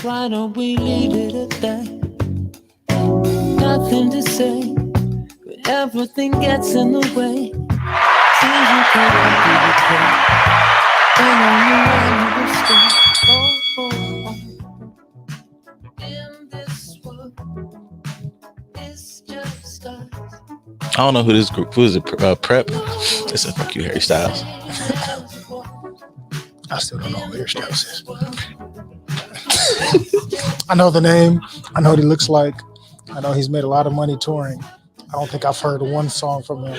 why don't we leave it at that? Nothing to say, but everything gets in the way. Seems you can't do the play. When on you want to stay. In this world, it's just us. I don't know who this group. Who is it? Prep. It's a fuck you, Harry Styles. I still don't know who Harry Styles is. I know the name. I know what he looks like. I know he's made a lot of money touring. I don't think I've heard one song from him.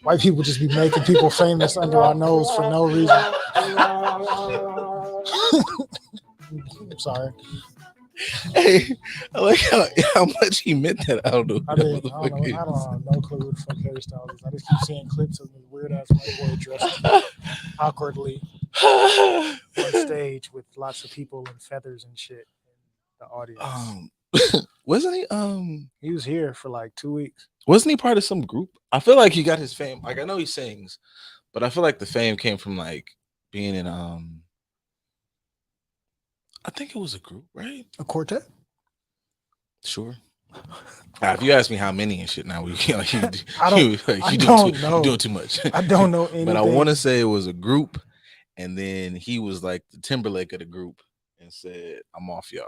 White people just be making people famous under our nose for no reason. I'm sorry. Hey, I like how much he meant that. I don't know. I don't have no clue who the fuck Harry Styles is. I just keep seeing clips of this weird ass white boy dressed awkwardly on stage with lots of people and feathers and shit in the audience. Wasn't he? He was here for like 2 weeks. Wasn't he part of some group? I feel like he got his fame. Like I know he sings, but I feel like the fame came from like being in I think it was a group, right? A quartet? Sure. If you ask me how many and shit now, we like you don't know. You're doing too much. I don't know anything. But I want to say it was a group, and then he was like the Timberlake of the group and said, "I'm off, y'all."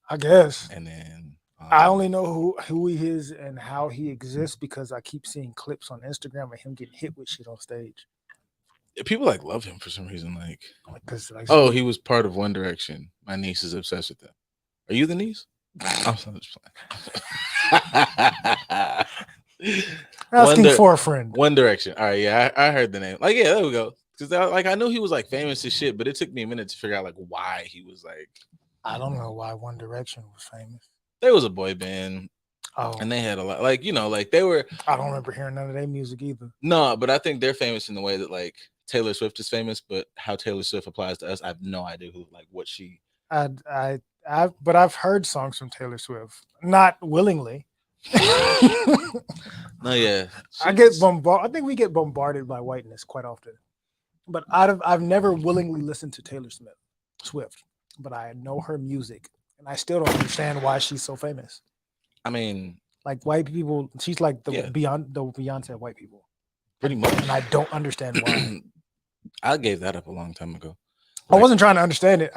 I guess. And then I only know who he is and how he exists because I keep seeing clips on Instagram of him getting hit with shit on stage. People like love him for some reason. Like oh, he was part of One Direction. My niece is obsessed with them. Are you the niece? I'm just playing. Asking for a friend. One Direction. All right, yeah, I heard the name. Like, yeah, there we go. Because like I knew he was like famous as shit, but it took me a minute to figure out like why he was like. I don't know why One Direction was famous. There was a boy band. Oh, and they had a lot, like like they were. I don't remember hearing none of their music either. No, but I think they're famous in the way that like Taylor Swift is famous, but how Taylor Swift applies to us, I have no idea what she. But I've heard songs from Taylor Swift, not willingly. No, yeah, I get bombarded. I think we get bombarded by whiteness quite often, but I've never willingly listened to Taylor Swift, but I know her music, and I still don't understand why she's so famous. I mean, like white people, she's like the Beyonce of white people, pretty much, and I don't understand why. I gave that up a long time ago. I wasn't trying to understand it.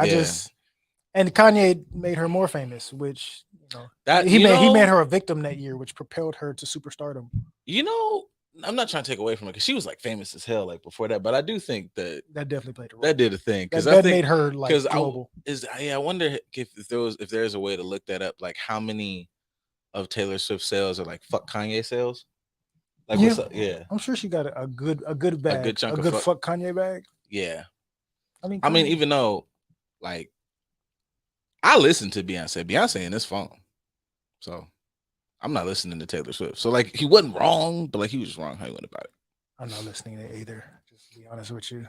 And Kanye made her more famous, which he made her a victim that year, which propelled her to superstardom. I'm not trying to take away from it because she was like famous as hell like before that, but I do think that definitely played a role. That did a thing because that made her like global. I wonder if there's a way to look that up, like how many of Taylor Swift sales are like fuck Kanye sales. Like I'm sure she got a good bag, a good chunk of fuck Kanye bag. Yeah, I mean, even though like I listen to Beyonce in this phone, so I'm not listening to Taylor Swift. So like he wasn't wrong, but like he was just wrong how he went about it. I'm not listening to either. Just to be honest with you.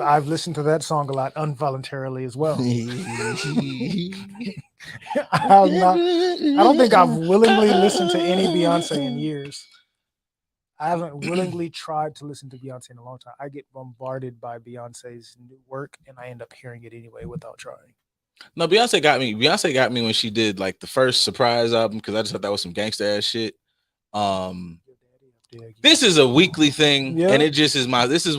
I've listened to that song a lot involuntarily as well. I don't think I've willingly listened to any Beyonce in years. I haven't willingly tried to listen to Beyonce in a long time. I get bombarded by Beyonce's new work, and I end up hearing it anyway without trying. No, Beyonce got me. Beyonce got me when she did like the first Surprise album because I just thought that was some gangsta ass shit. This is a weekly thing, and it just is this is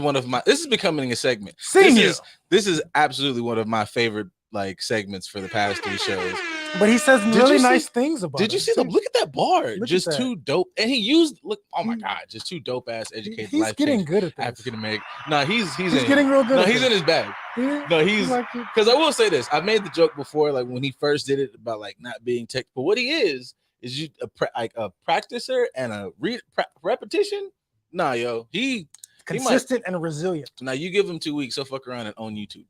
becoming a segment. This is absolutely one of my favorite like segments for the past 3 shows. But he says really nice things about it. Did you see look at that bar? Just too dope. And he oh my God, just too dope ass educated. He's getting good at this. African American. No, he's getting real good. No, he's in his bag. No, he's because I will say this. I made the joke before, like when he first did it about like not being tech, but what he is you a practicer and a repetition. Nah, yo, he consistent and resilient. Now you give him 2 weeks, he'll fuck around and own YouTube.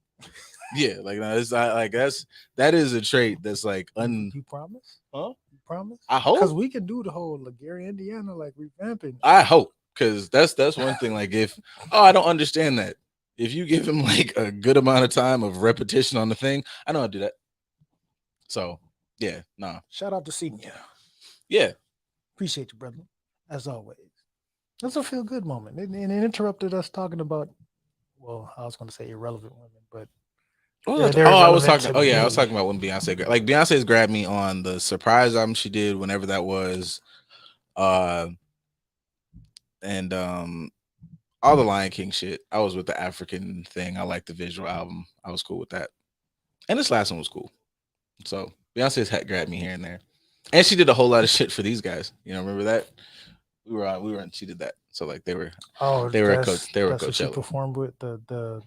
Yeah, like that is a trait that's like You promise? Huh? You promise? I hope because we can do the whole Gary, Indiana, like revamping. I hope because that's one thing. Like if I don't understand that. If you give him like a good amount of time of repetition on the thing, I know how to do that. So yeah, nah. Shout out to Senior. Yeah, appreciate you, brother. As always, that's a feel good moment, and it interrupted us talking about well, I was going to say irrelevant women, but I was talking. to I was me. talking about when Beyonce, like Beyonce's grabbed me on the surprise album she did, whenever that was, and all the Lion King shit. I was with the African thing. I like the visual album. I was cool with that, and this last one was cool. So Beyonce's hat grabbed me here and there, and she did a whole lot of shit for these guys. You know, remember that? We were on. She did that. So like they were at That's what she Coachella. performed with the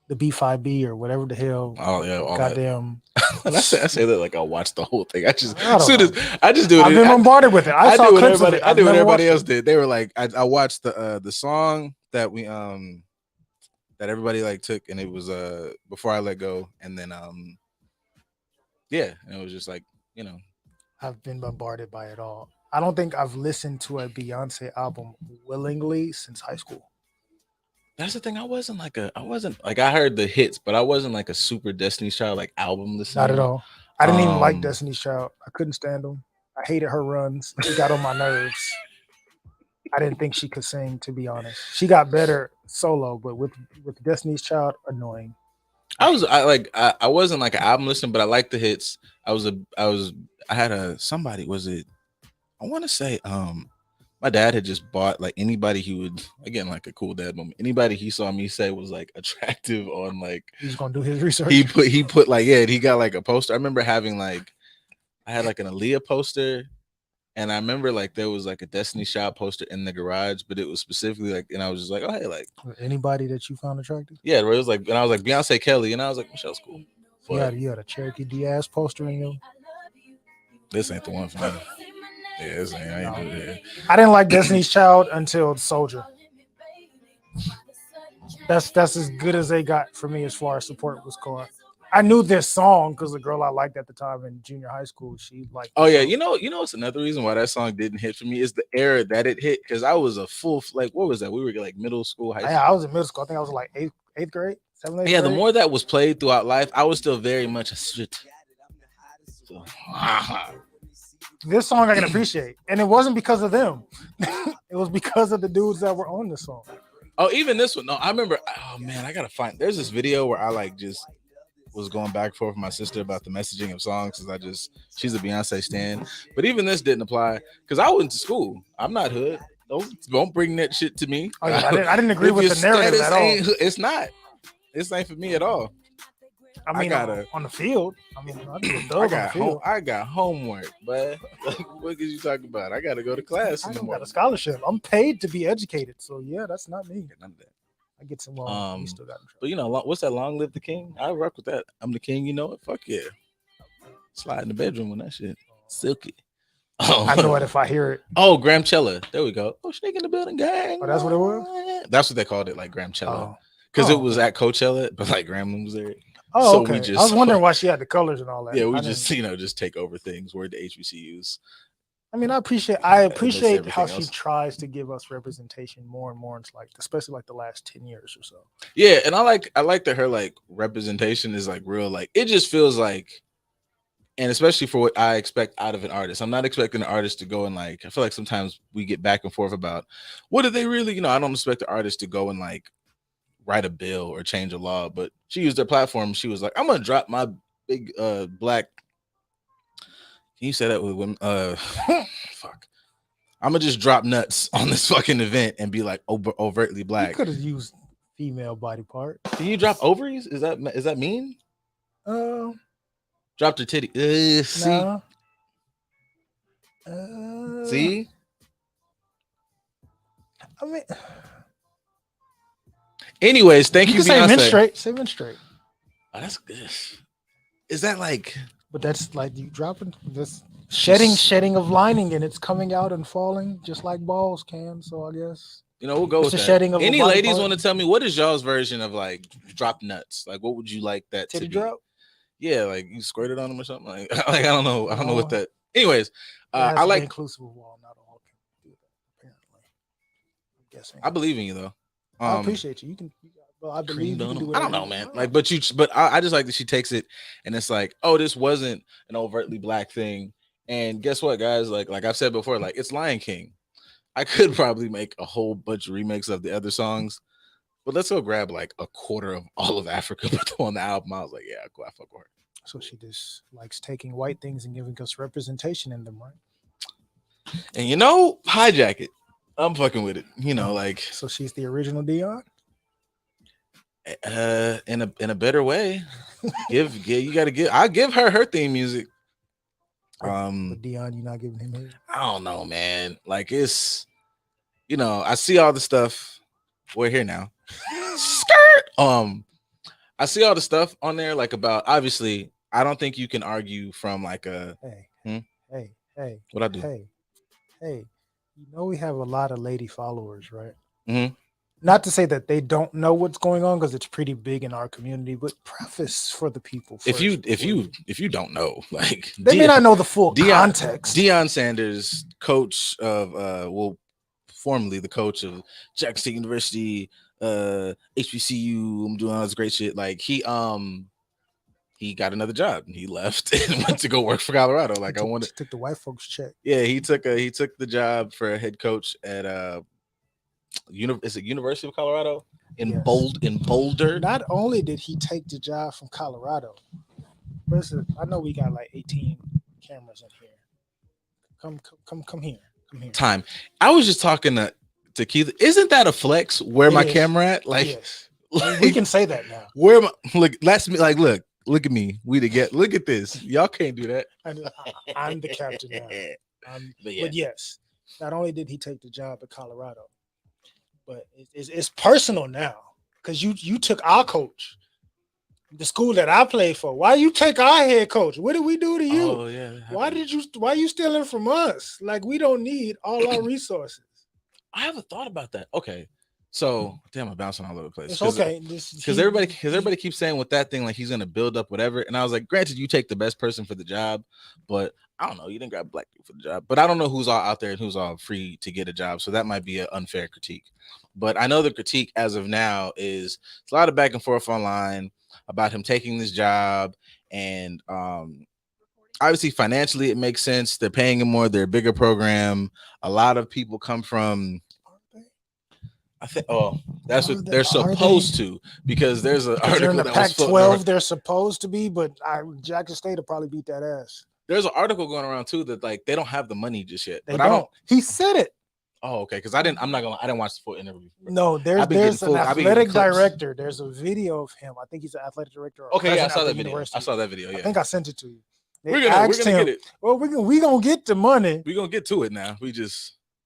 B5B or whatever the hell. Oh yeah, all goddamn. That. I say that like I'll watch the whole thing. I just I as soon as I just do it. I've been bombarded with it. I saw do what clips of everybody. it. I I've do what never everybody watched else it. did. They were like, I watched the song that we that everybody like took, and it was Before I Let Go, and then yeah, and it was just like, you know, I've been bombarded by it all. I don't think I've listened to a Beyonce album willingly since high school. that's the thing. I wasn't like I heard the hits, but I wasn't like a super Destiny's Child like album listener. Not at all. I didn't even like Destiny's Child. I couldn't stand them. I hated her runs. She got on my nerves. I didn't think she could sing, to be honest. She got better solo, but with Destiny's Child, annoying. I wasn't like an album listener, but I liked the hits. I had somebody, was it, I want to say my dad had just bought, like, anybody he would, again, like a cool dad moment, anybody he saw me say was like attractive on, like, he's gonna do his research. He put like, yeah, he got like a poster. I remember having like, I had like an Aaliyah poster, and I remember like there was like a Destiny Child poster in the garage, but it was specifically like, and I was just like, oh hey, like anybody that you found attractive? Yeah, where it was like, and I was like Beyonce, Kelly, and I was like, Michelle's cool. But you had a Cherokee Diaz poster in you. This ain't the one for me. Yeah, this ain't. I ain't do it. I didn't like Destiny's Child until Soldier. That's as good as they got for me as far as support was going. I knew this song because the girl I liked at the time in junior high school, she liked. Oh yeah, you know, it's another reason why that song didn't hit for me is the era that it hit, because I was a full, like, what was that? We were like middle school, high school. Yeah, I was in middle school. I think I was like eighth grade, 7th, 8th. Yeah, grade. the more that was played throughout life, I was still very much a shit. So, this song I can appreciate, and it wasn't because of them. It was because of the dudes that were on the song. Oh, even this one. No, I remember. Oh man, I gotta find. There's this video where I like just was going back and forth with my sister about the messaging of songs, because she's a Beyonce stan. But even this didn't apply because I went to school. I'm not hood. Don't bring that shit to me. Oh, yeah, I didn't agree with the narrative at all. It's not. This ain't for me at all. I mean, on the field. I mean, I got homework, but what is you talking about? I got to go to class. I got a scholarship. I'm paid to be educated, so yeah, that's not me. None of that. I get some. Still got but you know, what's that? Long live the king. I rock with that. I'm the king. You know it. Fuck yeah. Slide in the bedroom with that shit. Silky. I know it if I hear it. Oh, Gramchella. There we go. Oh, Snake in the Building gang. Oh, that's what it was? That's what they called it, like Gramchella. Because it was at Coachella, but like Grambling was there. Oh, so okay. I was wondering why she had the colors and all that. Yeah, we just take over things. Word to HBCUs. I mean, I appreciate how she tries to give us representation more and more. It's like, especially like the last 10 years or so. Yeah, and I like that her like representation is like real. Like it just feels like, and especially for what I expect out of an artist. I'm not expecting an artist to go and like, I feel like sometimes we get back and forth about what did they really, I don't expect the artist to go and like write a bill or change a law, but she used their platform. She was like, I'm gonna drop my big black. Can you say that with women? Fuck. I'm gonna just drop nuts on this fucking event and be like overtly black. You could have used female body part. Can you drop ovaries? Is that mean? Dropped her titty. See. No. See. I mean. Anyways, thank you, Beyonce. Say men straight. Oh, that's good. Is that like? But that's like you dropping this shedding of lining, and it's coming out and falling just like balls can. So I guess we'll go with the that. Shedding of any ladies want to tell me what is y'all's version of like drop nuts? Like, what would you like that titty to be? Drop? Yeah, like you squirted on them or something. Like I don't know what that. Anyways, I like inclusive of all. Not all can do that. Apparently, I'm guessing. I believe in you though. I appreciate you. You can. Well, I believe you can do it. I don't know, man. Like, but I just like that she takes it and it's like, oh, this wasn't an overtly black thing. And guess what, guys? Like I've said before, like it's Lion King. I could probably make a whole bunch of remakes of the other songs, but let's go grab like a quarter of all of Africa put them on the album. I was like, yeah, cool, I fuck with her. So she just likes taking white things and giving us representation in them, right? And hijack it. I'm fucking with it. Like so she's the original Dion. In a better way. You gotta give. I'll give her theme music. But Dion, you're not giving him his. I don't know, man. Like it's, I see all the stuff. We're here now. Skirt. I see all the stuff on there, like about obviously. I don't think you can argue from like a hey. What I do? Hey. We have a lot of lady followers, right? Mm-hmm. Not to say that they don't know what's going on because it's pretty big in our community, but preface for the people. If you don't know, like they may not know the full context. Deion Sanders, coach of formerly the coach of Jackson State University, HBCU. I'm doing all this great shit. Like he got another job. He left and went to go work for Colorado. Like took the white folks check. Yeah, he took the job for a head coach at University of Colorado in Boulder. Not only did he take the job from Colorado, listen, I know we got like 18 cameras in here. Come here. Time. I was just talking to Keith. Isn't that a flex? Where my camera at? Like, yes. We can say that now. Where my look at me. We together. Look at this. Y'all can't do that. I'm the captain now. But yes, not only did he take the job at Colorado, but it's personal now because you took our coach, the school that I played for. Why you take our head coach? What did we do to you? Oh yeah. Why you stealing from us? Like we don't need all our resources. I haven't thought about that. Okay. So damn, I'm bouncing all over the place. It's okay. Because everybody keeps saying with that thing, like he's gonna build up whatever. And I was like, granted, you take the best person for the job, but I don't know, you didn't grab black people for the job. But I don't know who's all out there and who's all free to get a job. So that might be an unfair critique. But I know the critique as of now is it's a lot of back and forth online about him taking this job. And obviously financially it makes sense. They're paying him more, they're a bigger program. A lot of people come from I think. Oh, that's what they're supposed to, because there's an article in the that Pac-12. was They're supposed to be, but Jackson State will probably beat that ass. There's an article going around too that like they don't have the money just yet. They don't. He said it. Oh, okay. Because I didn't watch the full interview. No, there's an athletic director. There's a video of him. I think he's an athletic director. Okay, yeah, I saw that video. I saw that video. Yeah, I think I sent it to you. We're gonna get it. Well, we're gonna get the money. We're gonna get to it now.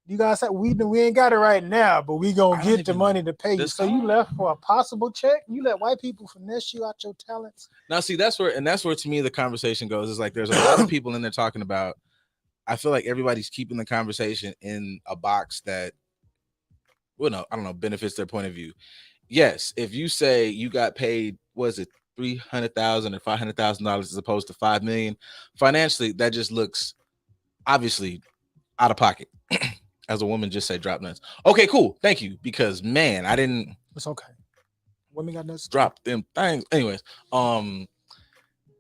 You guys said we ain't got it right now, but we gonna get the money to pay you. So you left for a possible check? You let white people finesse you out your talents? Now, see, that's where to me the conversation goes. Is like there's a lot of people in there talking about. I feel like everybody's keeping the conversation in a box that, well, no, I don't know, benefits their point of view. Yes, if you say you got paid, was it $300,000 or $500,000 as opposed to $5 million, financially that just looks obviously out of pocket. As a woman just said, drop nuts. Okay, cool. Thank you. Because man, I didn't. It's okay. Women got nuts. Drop them things. Anyways,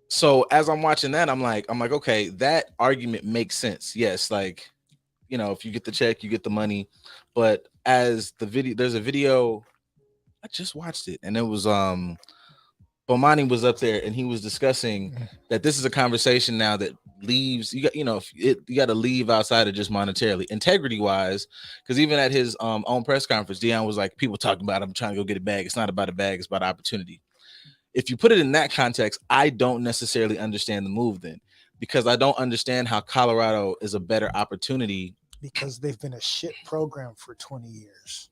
so as I'm watching that, I'm like, okay, that argument makes sense. Yes, like, if you get the check, you get the money. But as the video, there's a video, I just watched it, and it was Bomani was up there and he was discussing that this is a conversation now that leaves you got to leave outside of just monetarily, integrity wise, because even at his own press conference, Deion was like, people talking about I'm trying to go get a bag. It's not about a bag, it's about opportunity. If you put it in that context, I don't necessarily understand the move then, because I don't understand how Colorado is a better opportunity, because they've been a shit program for 20 years.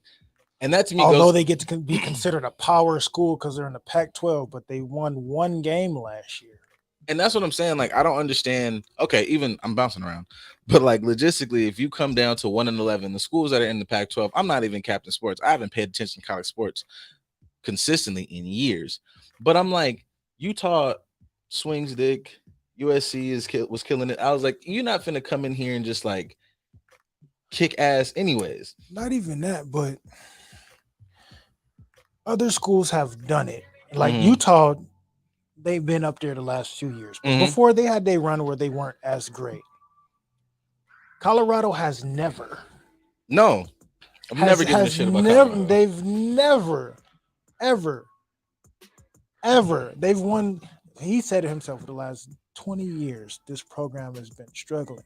And that to me, although they get to be considered a power school because they're in the Pac-12, but they won one game last year. And that's what I'm saying. Like, I don't understand. Okay, even I'm bouncing around, but like logistically, if you come down to 1-11, the schools that are in the Pac-12, I'm not even Captain Sports. I haven't paid attention to college sports consistently in years. But I'm like, Utah swings dick. USC was killing it. I was like, you're not finna come in here and just like kick ass anyways. Not even that, but other schools have done it. Like Utah, they've been up there the last few years. But before they had their run where they weren't as great. Colorado has never. No. I'm never giving a shit about Colorado. They've never ever. They've won. He said it himself for the last 20 years, this program has been struggling.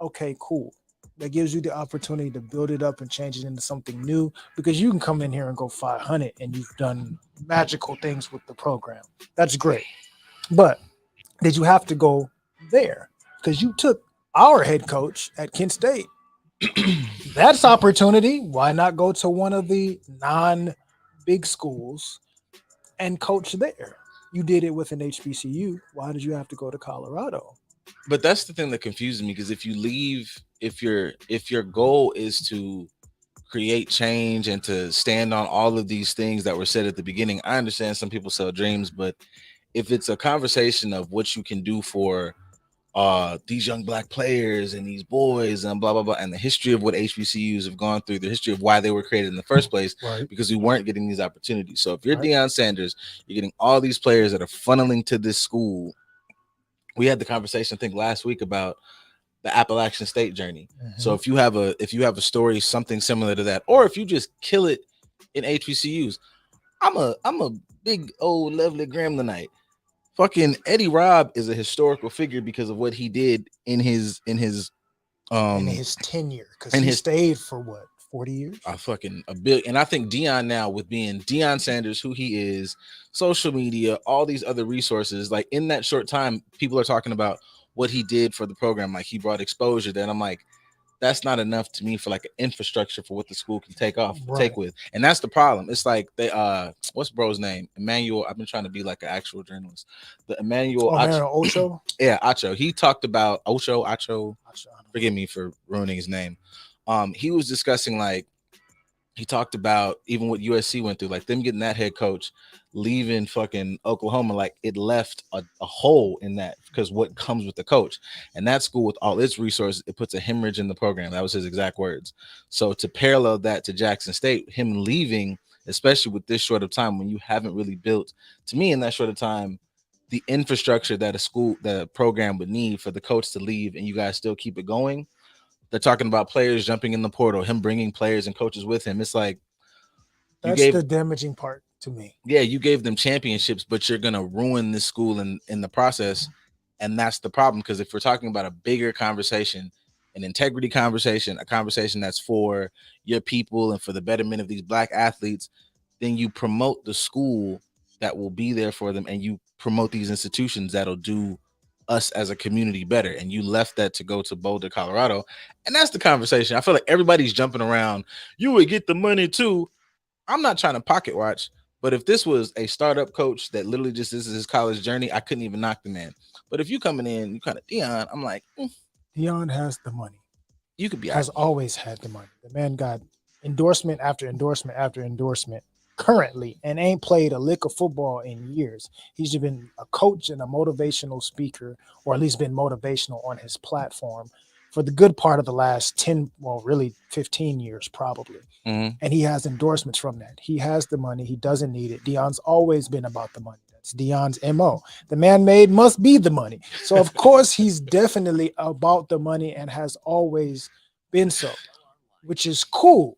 Okay, cool. That gives you the opportunity to build it up and change it into something new because you can come in here and go 500 and you've done magical things with the program. That's great. But did you have to go there? Because you took our head coach at Kent State. That's opportunity. Why not go to one of the non-big schools and coach there? You did it with an HBCU. Why did you have to go to Colorado? But that's the thing that confuses me because if you leave, if your goal is to create change and to stand on all of these things that were said at the beginning, I understand some people sell dreams, but if it's a conversation of what you can do for these young black players and these boys and blah blah blah, and the history of what HBCUs have gone through, the history of why they were created in the first place, Right. because we weren't getting these opportunities. So if you're Right. Deion Sanders, you're getting all these players that are funneling to this school. We had the conversation, I think, last week about the Appalachian State journey. So if you have a story something similar to that, or if you just kill it in HBCUs, I'm a big old lovely Gremlinite. Fucking Eddie Robb is a historical figure because of what he did in his in his tenure, because in he his- stayed for what, 40 years? a billion. And I think Deion now, with being Deion Sanders, who he is, social media, all these other resources, like in that short time, people are talking about what he did for the program. Like he brought exposure. Then I'm like, that's not enough to me for like an infrastructure for what the school can take Right. with. And that's the problem. It's like they what's bro's name? Emmanuel. I've been trying to be like an actual journalist. The Emmanuel Mario Ocho. Yeah, Acho. He talked about Acho. Ocho. Forgive me for ruining his name. He was discussing, like, he talked about even what USC went through, like them getting that head coach, leaving fucking Oklahoma, like it left a hole in that because what comes with the coach. And that school, with all its resources, it puts a hemorrhage in the program. That was his exact words. So to parallel that to Jackson State, him leaving, especially with this short of time when you haven't really built, to me, in that short of time, the infrastructure that a program would need for the coach to leave and you guys still keep it going. They're talking about players jumping in the portal, him bringing players and coaches with him. It's like that's the damaging part to me. Yeah, you gave them championships, but you're gonna ruin this school in the process, and that's the problem. Because if we're talking about a bigger conversation, an integrity conversation, a conversation that's for your people and for the betterment of these black athletes, then you promote the school that will be there for them, and you promote these institutions that'll do us as a community better. And you left that to go to Boulder, Colorado, and that's the conversation. I feel like everybody's jumping around. You would get the money too. I'm not trying to pocket watch, but if this was a startup coach that literally just, this is his college journey, I couldn't even knock the man. But if you coming in, you kind of Deion, I'm like, Deion has the money. You could be has always had the money. The man got endorsement after endorsement after endorsement currently and ain't played a lick of football in years. He's been a coach and a motivational speaker, or at least been motivational on his platform for the good part of the last 10, well, really 15 years probably. Mm-hmm. And he has endorsements from that. He has the money. He doesn't need it. Deion's always been about the money. That's Deion's MO. The man made must be the money. So of course he's definitely about the money and has always been so, which is cool.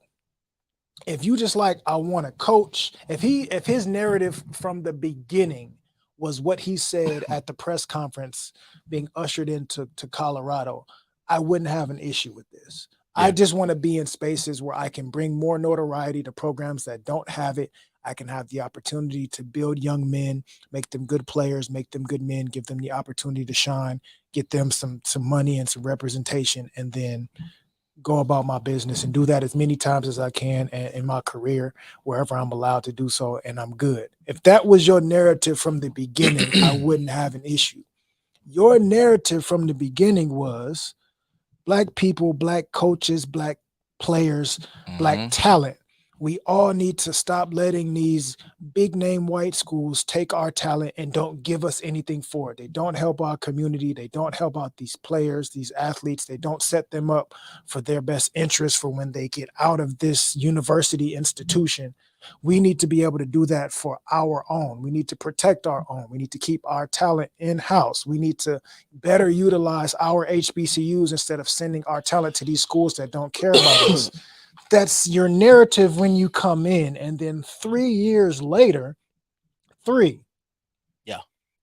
If you just like, I want to coach, if his narrative from the beginning was what he said at the press conference being ushered into Colorado, I wouldn't have an issue with this. Yeah. I just want to be in spaces where I can bring more notoriety to programs that don't have it. I can have the opportunity to build young men, make them good players, make them good men, give them the opportunity to shine, get them some money and some representation, and then go about my business and do that as many times as I can in my career, wherever I'm allowed to do so, and I'm good. If that was your narrative from the beginning, I wouldn't have an issue. Your narrative from the beginning was black people, black coaches, black players, black talent. We all need to stop letting these big name white schools take our talent and don't give us anything for it. They don't help our community. They don't help out these players, these athletes. They don't set them up for their best interest for when they get out of this university institution. We need to be able to do that for our own. We need to protect our own. We need to keep our talent in-house. We need to better utilize our HBCUs instead of sending our talent to these schools that don't care about us. that's your narrative when you come in, and then 3 years later,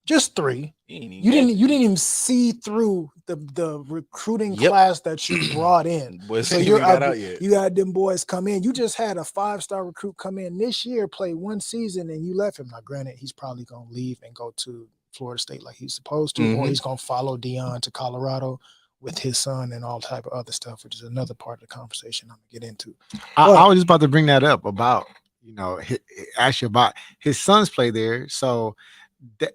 just 3. You didn't even see through the recruiting class that you brought in. So you got them boys come in. You just had a 5-star recruit come in this year, play 1 season, and you left him. Now, granted, he's probably gonna leave and go to Florida State like he's supposed to, or he's gonna follow Deion to Colorado with his son and all type of other stuff, which is another part of the conversation I'm gonna get into. I was just about to bring that up about, ask you about his sons play there. So that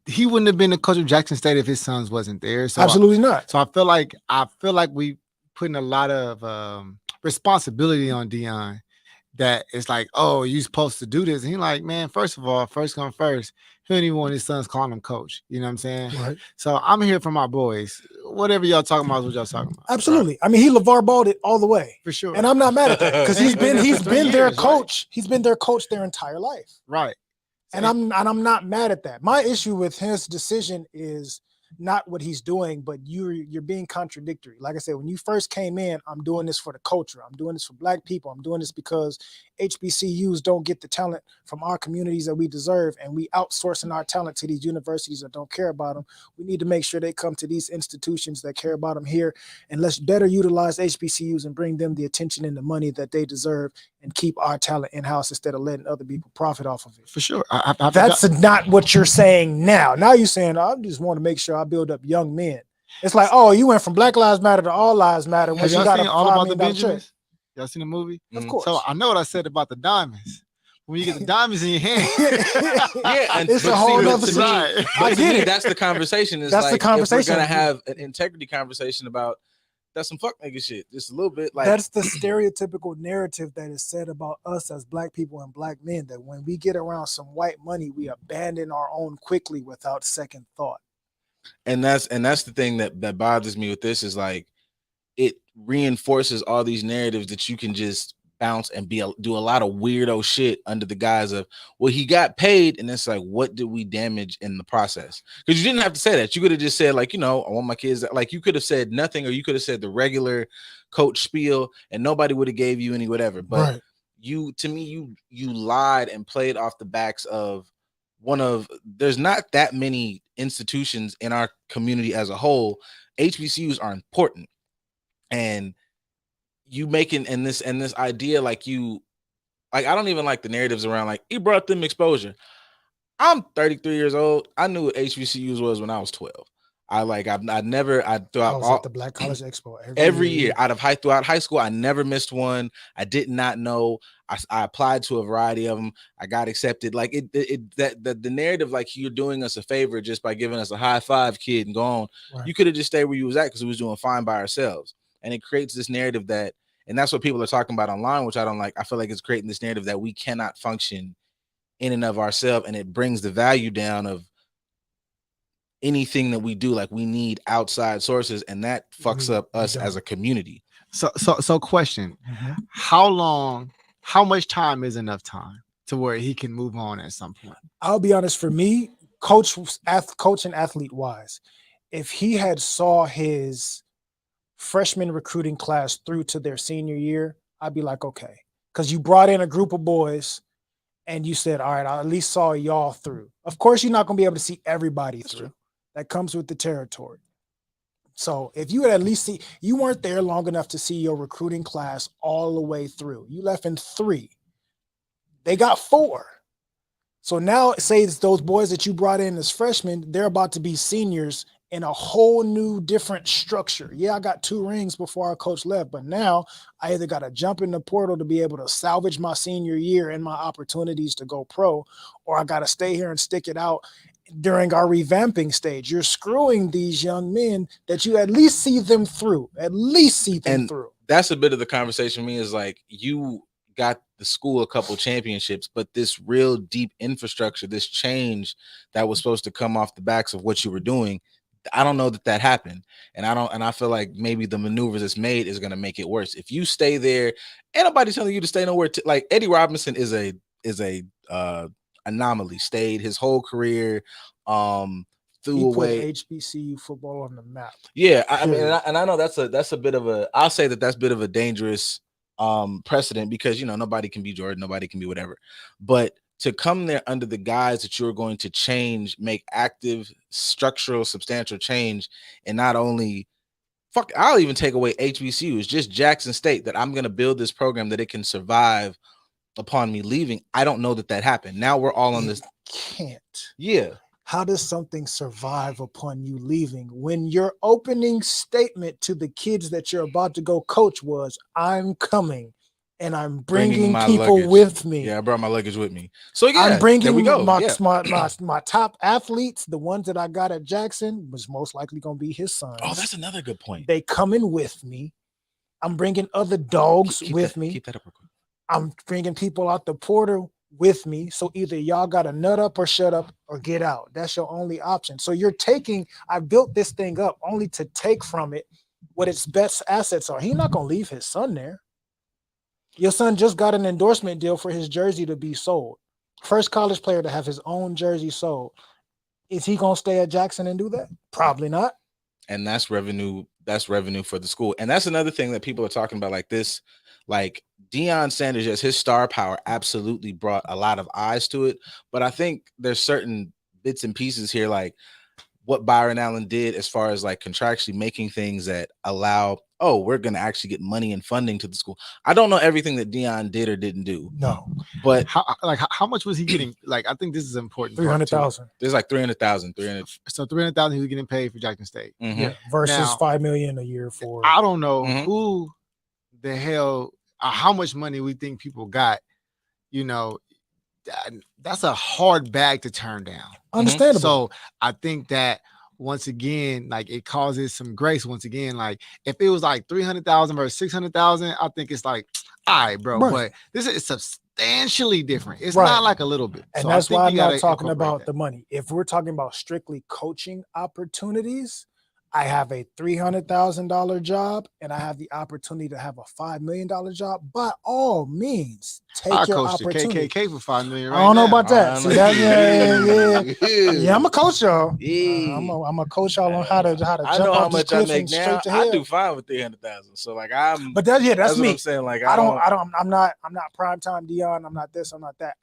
he wouldn't have been the coach of Jackson State if his sons wasn't there. So absolutely not. So I feel like we putting a lot of responsibility on Deion. That it's like, oh, you supposed to do this. And he's like, man, first of all, first come first. He don't even want his sons calling him coach. You know what I'm saying? Right. So I'm here for my boys. Whatever y'all talking about is what y'all talking about. Absolutely. Right? I mean, he LeVar Balled it all the way. For sure. And I'm not mad at that because he's been their coach. Right? He's been their coach their entire life. Right. And I'm not mad at that. My issue with his decision is not what he's doing, but you're being contradictory. Like I said, when you first came in, I'm doing this for the culture. I'm doing this for Black people. I'm doing this because HBCUs don't get the talent from our communities that we deserve, and we outsourcing our talent to these universities that don't care about them. We need to make sure they come to these institutions that care about them here, and let's better utilize HBCUs and bring them the attention and the money that they deserve, and keep our talent in-house instead of letting other people profit off of it. For sure. That's not what you're saying now. Now you're saying, I just want to make sure I build up young men. It's like, oh, you went from Black Lives Matter to All Lives Matter. Have y'all seen All About the Benjamins? Y'all seen the movie? Of course. So I know what I said about the diamonds. When you get the diamonds in your hand, and it's a whole other thing. I get it. That's the conversation. It's that's like, the conversation. If we're gonna have an integrity conversation about that's some fuck nigga shit. Just a little bit like that's the stereotypical narrative that is said about us as Black people and Black men, that when we get around some white money, we abandon our own quickly without second thought. And that's the thing that bothers me with this is like it reinforces all these narratives that you can just bounce and do a lot of weirdo shit under the guise of, well, he got paid, and it's like, what did we damage in the process? Because you didn't have to say that. You could have just said, like, I want my kids, like, you could have said nothing, or you could have said the regular coach spiel and nobody would have gave you any whatever. But right. you lied and played off the backs of there's not that many institutions in our community as a whole. HBCUs are important, and you making and this idea like I don't even like the narratives around like he brought them exposure. I'm 33 years old. I knew what HBCUs was when I was 12. I was at the Black College Expo every year throughout high school. I never missed one. I did not know. I applied to a variety of them. I got accepted. Like the narrative, like you're doing us a favor just by giving us a high five, kid, and go on. Right. You could have just stayed where you was at because we was doing fine by ourselves. And it creates this narrative and that's what people are talking about online, which I don't like. I feel like it's creating this narrative that we cannot function in and of ourselves, and it brings the value down of anything that we do. Like we need outside sources, and that fucks up us as a community. So question: how much time is enough time to where he can move on at some point? I'll be honest. For me, coach and athlete wise, if he had saw his freshman recruiting class through to their senior year, I'd be like, okay, because you brought in a group of boys and you said, all right, I at least saw y'all through. Of course, you're not going to be able to see everybody through. That comes with the territory. So if you would at least see, you weren't there long enough to see your recruiting class all the way through. You left in 3. They got 4. So now say it's those boys that you brought in as freshmen, they're about to be seniors in a whole new different structure. Yeah, I got 2 rings before our coach left, but now I either got to jump in the portal to be able to salvage my senior year and my opportunities to go pro, or I got to stay here and stick it out during our revamping stage. You're screwing these young men that you at least see them through. Through. That's a bit of the conversation. Me is like, you got the school a couple championships, but this real deep infrastructure, this change that was supposed to come off the backs of what you were doing, I don't know that happened. And I feel like maybe the maneuvers it's made is going to make it worse. If you stay there, ain't nobody telling you to stay nowhere. Like Eddie Robinson is a anomaly. Stayed his whole career, threw away HBCU football on the map. Yeah. I mean, and I know that's a bit of a, I'll say that's a bit of a dangerous precedent because nobody can be Jordan, nobody can be whatever. But to come there under the guise that you're going to change, make active, structural, substantial change, and not only I'll even take away HBCUs, just Jackson State, that I'm going to build this program that it can survive upon me leaving. I don't know that happened. Now we're all on this. Can't. Yeah. How does something survive upon you leaving when your opening statement to the kids that you're about to go coach was, I'm coming and I'm bringing people luggage with me. Yeah, I brought my luggage with me. So yeah, I'm bringing my my top athletes, the ones that I got at Jackson, was most likely going to be his sons. Oh, that's another good point. They coming with me. I'm bringing other dogs with me. Keep that up real quick. I'm bringing people out the portal with me. So either y'all got to nut up or shut up or get out. That's your only option. So I built this thing up only to take from it what its best assets are. He's not going to leave his son there. Your son just got an endorsement deal for his jersey to be sold. First college player to have his own jersey sold. Is he going to stay at Jackson and do that? Probably not. And that's revenue. That's revenue for the school. And that's another thing that people are talking about like this. Like Deion Sanders, yes, his star power absolutely brought a lot of eyes to it. But I think there's certain bits and pieces here, like what Byron Allen did as far as like contractually making things that allow, we're going to actually get money and funding to the school. I don't know everything that Deion did or didn't do. No. But how much was he getting? Like, I think this is important. 300,000. There's like 300,000. So 300,000 he was getting paid for Jackson State. Mm-hmm. Yeah, versus now, $5 million a year for. I don't know who the hell, how much money we think people got. That's a hard bag to turn down. Understandable. So I think that once again, like it causes some grace. Once again, like if it was like 300,000 versus 600,000, I think it's like, all right, bro. Right. But this is substantially different. It's not like a little bit. And so that's why I'm not talking about the money. If we're talking about strictly coaching opportunities, I have a $300,000 job and I have the opportunity to have a $5 million job. By all means, take your opportunity. KKK for $5 million. I don't know about that. See that? Yeah. I'm a coach, y'all. Yeah. I'm a coach y'all on how to jump I know off how much I make now. I do fine with 300,000. So like I'm. But that's me. What I'm saying. Like I'm not primetime Deion. I'm not this. I'm not that.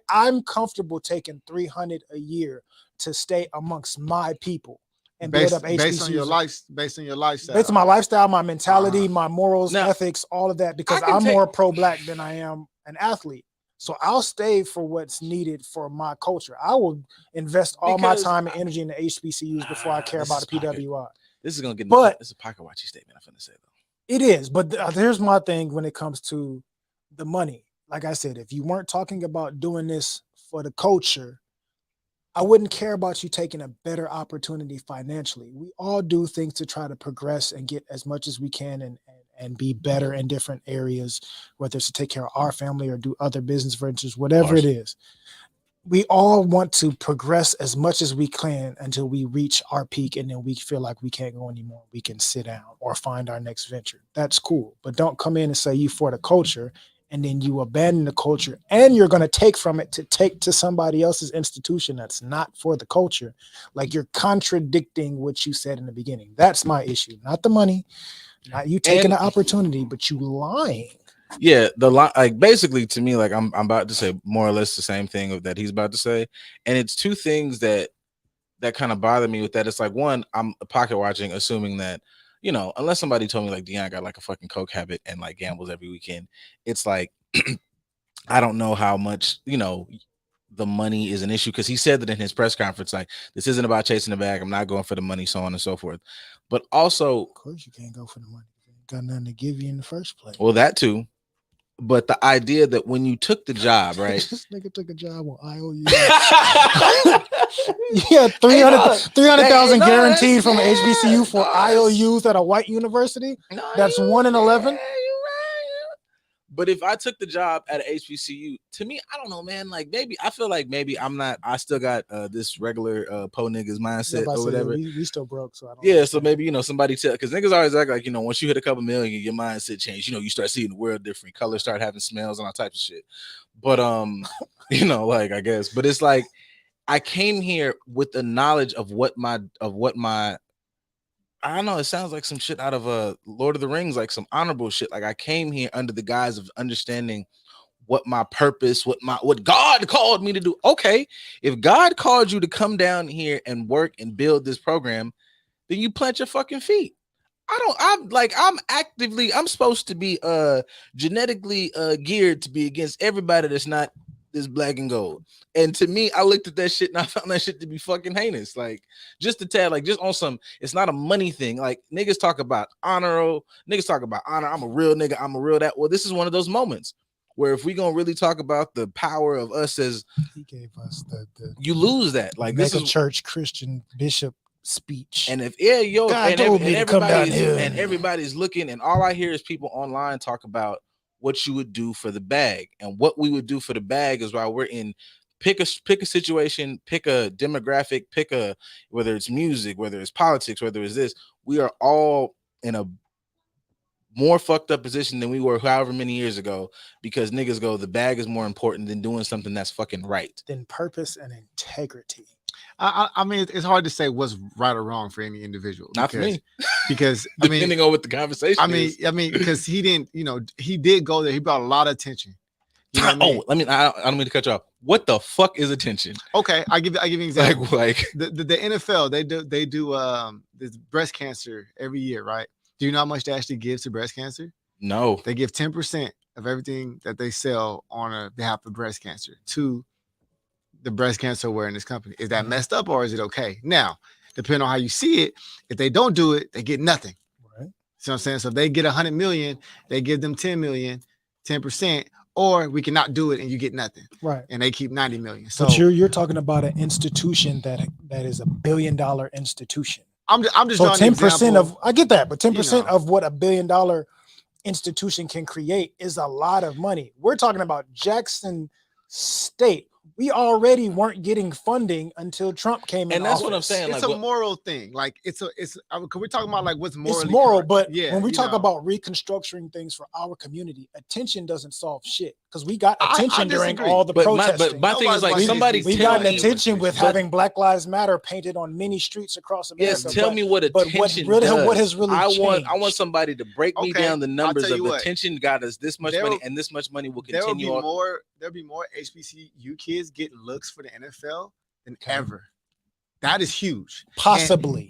I'm comfortable taking $300 a year to stay amongst my people. And build up HBCUs. Based on your lifestyle. Based on my lifestyle, my mentality, my morals, ethics, all of that, because I'm more pro-Black than I am an athlete. So I'll stay for what's needed for my culture. I will invest all my time and energy in the HBCUs before I care about the PWI. This is going to get this is a pocket watchy statement I'm going to say, though. It is. But here's my thing when it comes to the money. Like I said, if you weren't talking about doing this for the culture, I wouldn't care about you taking a better opportunity financially. We all do things to try to progress and get as much as we can and be better in different areas, whether it's to take care of our family or do other business ventures, whatever it is. We all want to progress as much as we can until we reach our peak and then we feel like we can't go anymore. We can sit down or find our next venture. That's cool. But don't come in and say you for the culture and then you abandon the culture and you're going to take from it to take to somebody else's institution that's not for the culture. Like you're contradicting what you said in the beginning. That's my issue. Not the money, not you taking the opportunity, but you lying. Yeah, like basically to me, like I'm about to say more or less the same thing that he's about to say. And it's two things that kind of bother me with that. It's like, one, I'm pocket watching, assuming that, unless somebody told me like Deion got like a fucking coke habit and like gambles every weekend, it's like, I don't know how much, the money is an issue. Cause he said that in his press conference, like, this isn't about chasing the bag. I'm not going for the money, so on and so forth. But also, of course you can't go for the money. You ain't got nothing to give you in the first place. Well, that too. But the idea that when you took the job, right? This nigga took a job on IOU. Yeah, 300,000 guaranteed from an HBCU for IOUs at a white university. That's 1 in 11. But if I took the job at an HBCU, to me, I don't know, man. Like I feel like maybe I still got this regular po niggas mindset or whatever. We still broke, so I don't. Yeah, so maybe somebody because niggas always act like once you hit a couple million, your mindset change. You start seeing the world different. Colors start having smells and all types of shit. But like I guess, but it's like I came here with the knowledge of what my I don't know. It sounds like some shit out of Lord of the Rings, like some honorable shit. Like I came here under the guise of understanding what my purpose, what God called me to do. Okay, if God called you to come down here and work and build this program, then you plant your fucking feet. I'm supposed to be genetically geared to be against everybody that's not this black and gold. And to me, I looked at that shit and I found that shit to be fucking heinous. Like just a tad, like just on some, it's not a money thing. Like niggas talk about honor. I'm a real nigga. I'm a real that. Well, this is one of those moments where if we gonna really talk about the power of us as he gave us the you lose that. Like this is church Christian bishop speech. And if everybody's looking, and all I hear is people online talk about what you would do for the bag, and what we would do for the bag is while we're in pick a situation, pick a demographic, whether it's music, whether it's politics, whether it's this, we are all in a more fucked up position than we were however many years ago, because niggas go, the bag is more important than doing something that's fucking right. Than purpose and integrity. I mean, it's hard to say what's right or wrong for any individual. Not for me, because depending on what the conversation is. I mean, because he didn't, he did go there. He brought a lot of attention. I don't mean to cut you off. What the fuck is attention? Okay, I give you an example. Like the NFL, they do this breast cancer every year, right? Do you know how much they actually give to breast cancer? No, they give 10% of everything that they sell on behalf of breast cancer to the breast cancer awareness company. Is that messed up or is it okay? Now, depending on how you see it, if they don't do it, they get nothing. Right. See what I'm saying? So if they get 100 million, they give them 10 million, 10%, or we cannot do it and you get nothing. Right. And they keep 90 million. So but you're talking about an institution that is $1 billion institution. I'm just so 10% of, I get that, but 10% of what $1 billion institution can create is a lot of money. We're talking about Jackson State. We already weren't getting funding until Trump came in. And that's what I'm saying. It's a moral thing. Like it's we're talking about like what's morally. It's moral, correct. but when we talk about reconstructing things for our community, attention doesn't solve shit, because we got attention during all the protesting. But my thing is like we got attention with having Black Lives Matter painted on many streets across America. Yes, tell me what attention does. What has really changed? I want somebody to break me down the numbers of attention got us this much money, and this much money will continue. There'll be more HBCU kids get looks for the NFL than ever. That is huge. Possibly.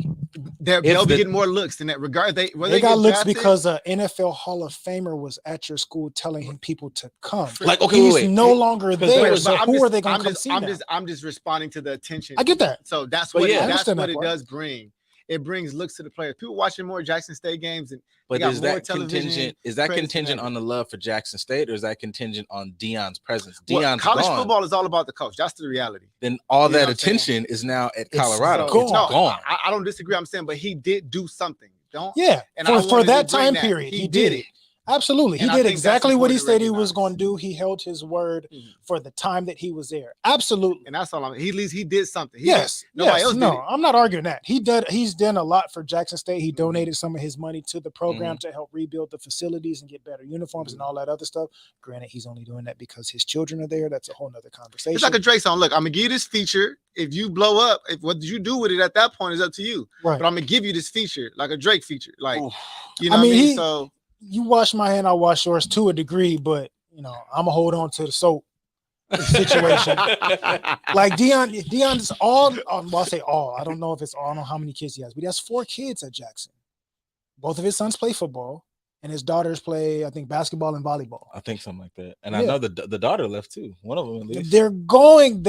They'll be getting more looks than that. Regard they got looks because an NFL Hall of Famer was at your school telling people to come. Like, okay, he's no longer there. So who are they going to come see? I'm just responding to the attention. I get that. So that's what it does bring. It brings looks to the players. People watching more Jackson State games, but is that contingent? Is that contingent on the love for Jackson State, or is that contingent on Deion's presence? Deion's college gone. Football is all about the coach. That's the reality. Then all that attention is now at Colorado. It's gone. I don't disagree. I'm saying, but he did do something. And for that time period, he did it. Absolutely. He did exactly what he said he was going to do. He held his word for the time that he was there. Absolutely. And that's all he did something. Nobody else did it. I'm not arguing that. He's done a lot for Jackson State. He donated some of his money to the program to help rebuild the facilities and get better uniforms and all that other stuff. Granted, he's only doing that because his children are there. That's a whole nother conversation. It's like a Drake song. Look, I'm going to give you this feature. If you blow up, what you do with it at that point is up to you. Right. But I'm going to give you this feature, like a Drake feature. Like, you know what I mean? So you wash my hand, I wash yours to a degree, but I'm gonna hold on to the soap situation. Like Deion's all. Well, I say all. I don't know if it's all. I don't know how many kids he has, but he has 4 kids at Jackson. Both of his sons play football, and his daughters play, I think, basketball and volleyball. I think something like that. And I know the daughter left too. One of them at least. They're going.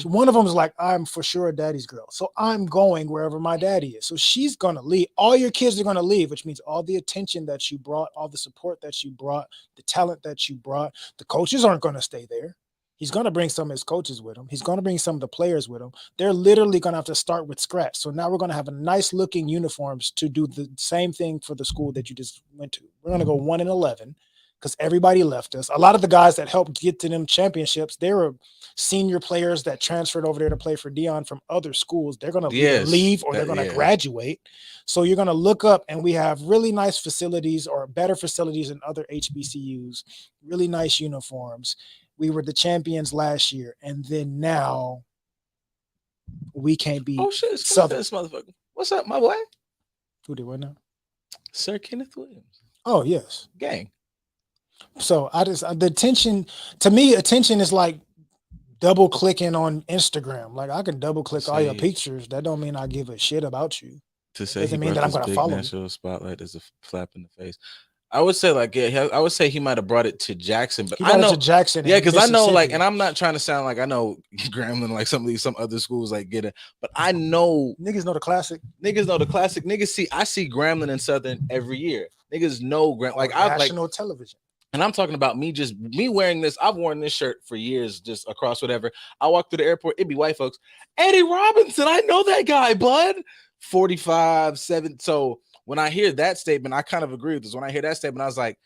One of them is like, I'm for sure a daddy's girl, so I'm going wherever my daddy is. So she's gonna leave. All your kids are gonna leave, which means all the attention that you brought, all the support that you brought, the talent that you brought, the coaches aren't gonna stay there. He's going to bring some of his coaches with him. He's going to bring some of the players with him. They're literally going to have to start with scratch. So now we're going to have a nice looking uniforms to do the same thing for the school that you just went to. We're going to go 1-11 because everybody left us. A lot of the guys that helped get to them championships, they were senior players that transferred over there to play for Deion from other schools. They're going to leave or they're going to graduate. So you're going to look up and we have really nice facilities or better facilities than other HBCUs, really nice uniforms. We were the champions last year, and then now we can't be. Oh shit! Southern. This motherfucker. What's up, my boy? Who did what now? Sir Kenneth Williams. Oh yes, Gang. So the attention to me, attention is like double clicking on Instagram. Like I can double click all your pictures. That don't mean I give a shit about you. To say doesn't he mean that I'm brought gonna this big follow you. national spotlight as a flap in the face. I would say like I would say he might have brought it to Jackson, but I know to Jackson. Yeah, because I know like, and I'm not trying to sound like I know Grambling like some other schools like get it, but I know niggas know the classic. Niggas I see Grambling and Southern every year. Niggas know like I like national television. And I'm talking about me wearing this. I've worn this shirt for years, just across whatever. I walk through the airport, it'd be white folks. Eddie Robinson, I know that guy, bud. 45, 7. So when I hear that statement, I kind of agree with this. When I hear that statement, I was like,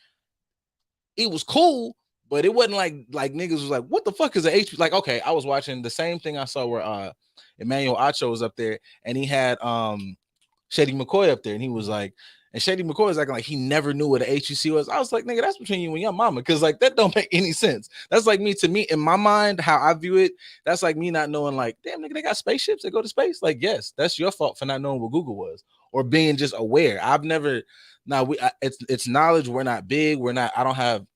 it was cool, but it wasn't like niggas was like, what the fuck is an HP? Like, okay, I was watching the same thing I saw where Emmanuel Acho was up there, and he had Shady McCoy up there, and he was like, and Shady McCoy is acting like he never knew what an HBC was. I was like, nigga, that's between you and your mama, because like that don't make any sense. That's like me in my mind, how I view it. That's like me not knowing, like, damn, nigga, they got spaceships that go to space. Like, yes, that's your fault for not knowing what Google was or being just aware. I've never. Now it's knowledge. We're not big. I don't have.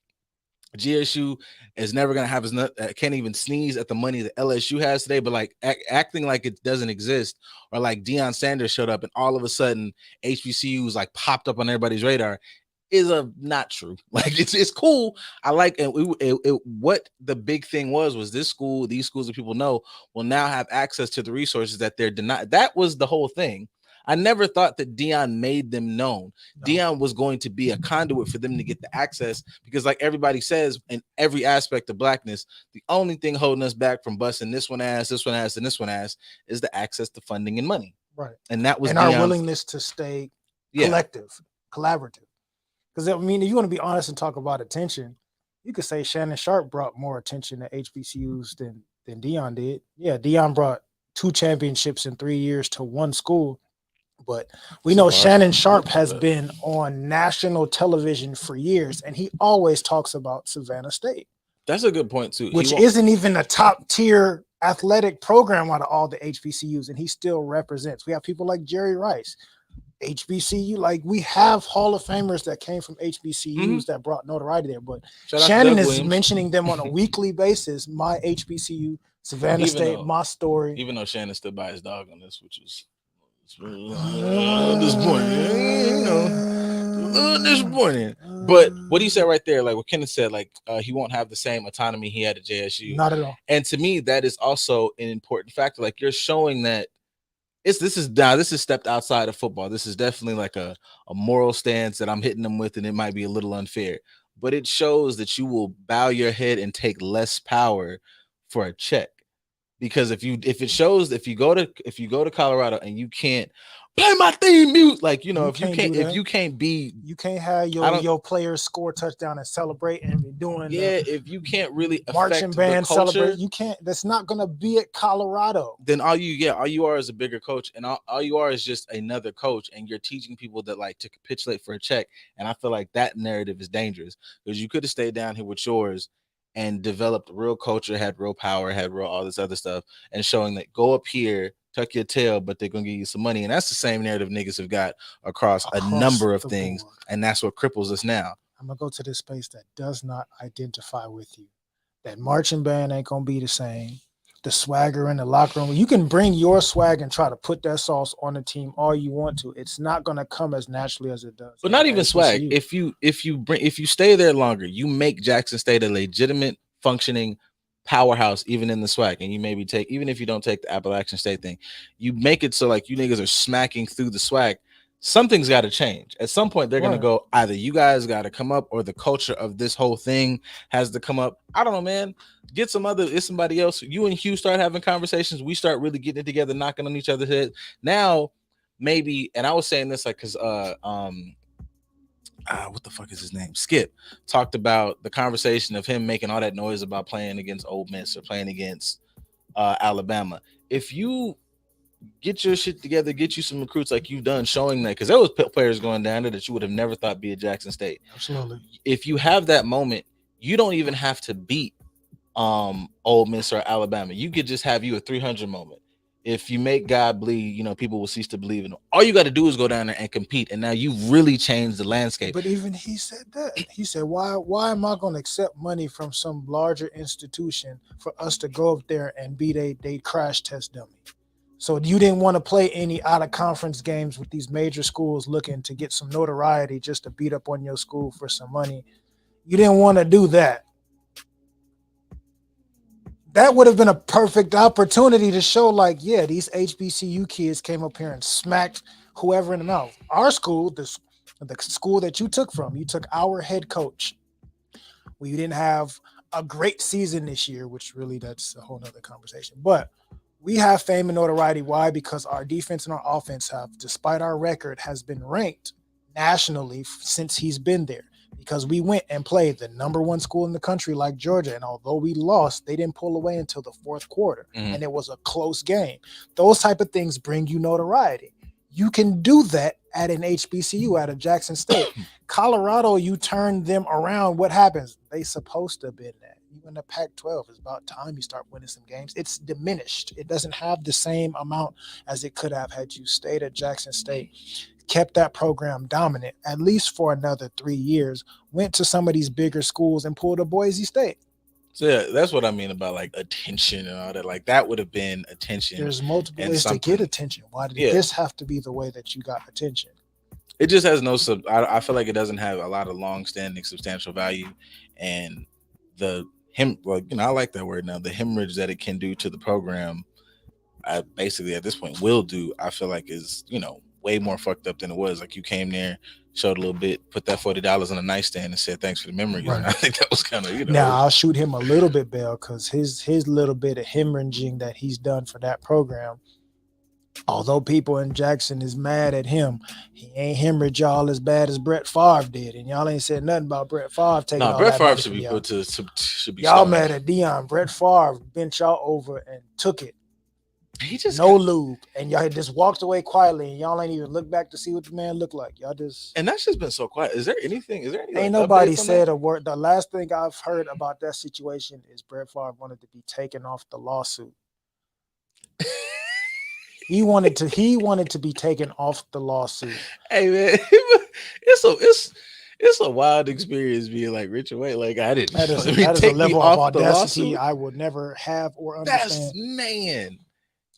GSU is never gonna have can't even sneeze at the money that LSU has today, but like acting like it doesn't exist, or like Deion Sanders showed up and all of a sudden HBCUs like popped up on everybody's radar is not true. Like it's cool. I like what the big thing was these schools that people know will now have access to the resources that they're denied. That was the whole thing. I never thought that Deion made them known. No. Deion was going to be a conduit for them to get the access, because like everybody says, in every aspect of blackness, the only thing holding us back from busting this one ass, and this one ass is the access to funding and money. Right. And that was our willingness to stay collective, collaborative. Because I mean, if you want to be honest and talk about attention, you could say Shannon Sharp brought more attention to HBCUs than Deion did. Yeah, Deion brought 2 championships in 3 years to one school. But we know Shannon Sharp has been on national television for years, and he always talks about Savannah State. That's a good point, too. Which isn't even a top-tier athletic program out of all the HBCUs, and he still represents. We have people like Jerry Rice, HBCU. Like, we have Hall of Famers that came from HBCUs that brought notoriety there. But Shannon is mentioning them on a weekly basis. My HBCU, Savannah State, my story. Even though Shannon stood by his dog on this, which is... disappointing. But what he said right there, like what Kenneth said, like he won't have the same autonomy he had at JSU. Not at all. And to me, that is also an important factor. Like you're showing that this is stepped outside of football. This is definitely like a moral stance that I'm hitting them with, and it might be a little unfair. But it shows that you will bow your head and take less power for a check. Because if you go to Colorado and you can't play my theme music, like you can't have your players score a touchdown and celebrate and be doing if you can't really marching band celebrate, you can't. That's not gonna be at Colorado. Then all you are is a bigger coach, and all you are is just another coach, and you're teaching people that like to capitulate for a check. And I feel like that narrative is dangerous, because you could have stayed down here with yours and developed real culture, had real power, had real all this other stuff, and showing that go up here, tuck your tail, but they're gonna give you some money. And that's the same narrative niggas have got across a number of things, and that's what cripples us now. I'm gonna go to this space that does not identify with you. That marching band ain't gonna be the same. The swagger in the locker room. You can bring your swag and try to put that sauce on the team all you want to. It's not gonna come as naturally as it does. But not even swag. If you stay there longer, you make Jackson State a legitimate functioning powerhouse, even in the swag. And you maybe even if you don't take the Appalachian State thing, you make it so like you niggas are smacking through the swag. Something's got to change. At some point, they're gonna go, either you guys got to come up, or the culture of this whole thing has to come up. I don't know, man. Get somebody else. You and Hugh start having conversations. We start really getting it together, knocking on each other's head. Now, maybe, and I was saying this like because what the fuck is his name? Skip talked about the conversation of him making all that noise about playing against Ole Miss or playing against Alabama. If you get your shit together, get you some recruits like you've done, showing that, because there was players going down there that you would have never thought be at Jackson State. Absolutely. If you have that moment, you don't even have to beat Ole Miss or Alabama. You could just have you a 300 moment. if you make God bleed, you know, people will cease to believe in him. All you got to do is go down there and compete, and now you really changed the landscape. But even he said that. He said, why am I going to accept money from some larger institution for us to go up there and be they crash test dummy? So you didn't want to play any out of conference games with these major schools looking to get some notoriety just to beat up on your school for some money. You didn't want to do that. That would have been a perfect opportunity to show, like, yeah, these HBCU kids came up here and smacked whoever in the mouth. Our school, the school that you took from, you took our head coach. We didn't have a great season this year, which really that's a whole nother conversation. But we have fame and notoriety. Why? Because our defense and our offense have, despite our record, has been ranked nationally since he's been there. Because we went and played the number one school in the country like Georgia. And although we lost, they didn't pull away until the fourth quarter. Mhm. And it was a close game. Those type of things bring you notoriety. You can do that at an HBCU, at a Jackson State. Colorado, you turn them around. What happens? They supposed to have been that. You in the Pac-12, it's about time you start winning some games. It's diminished. It doesn't have the same amount as it could have had you stayed at Jackson State. Kept that program dominant, at least for another 3 years, went to some of these bigger schools and pulled a Boise State. So yeah, that's what I mean about like attention and all that. Like that would have been attention. There's multiple and ways to something. get attention. Why did this have to be the way that you got attention? It just has no I feel like it doesn't have a lot of long-standing substantial value, and I like that word now. The hemorrhage that it can do to the program, I basically at this point will do. I feel like is way more fucked up than it was. Like you came there, showed a little bit, put that $40 on a nightstand and said thanks for the memories. Right. And I think that was kind of Now I'll shoot him a little bit, Bell, because his little bit of hemorrhaging that he's done for that program, although people in Jackson is mad at him, he ain't hemorrhage y'all as bad as Brett Favre did, and y'all ain't said nothing about Brett Favre taking. No, all Brett that Favre money should from be y'all. should be. Y'all starved. mad at Deion. Brett Favre bent y'all over and took it. He just No lube, and y'all just walked away quietly, and y'all ain't even looked back to see what the man looked like. Y'all just and that's just been so quiet. Is there any ain't like, nobody updates on said that? a word. The last thing I've heard about that situation is Brett Favre wanted to be taken off the lawsuit. He wanted to be taken off the lawsuit. Hey man, it's a wild experience being like Richard Wade. Like I didn't. That is take a me level off of the audacity lawsuit. I would never have or That's understand. man.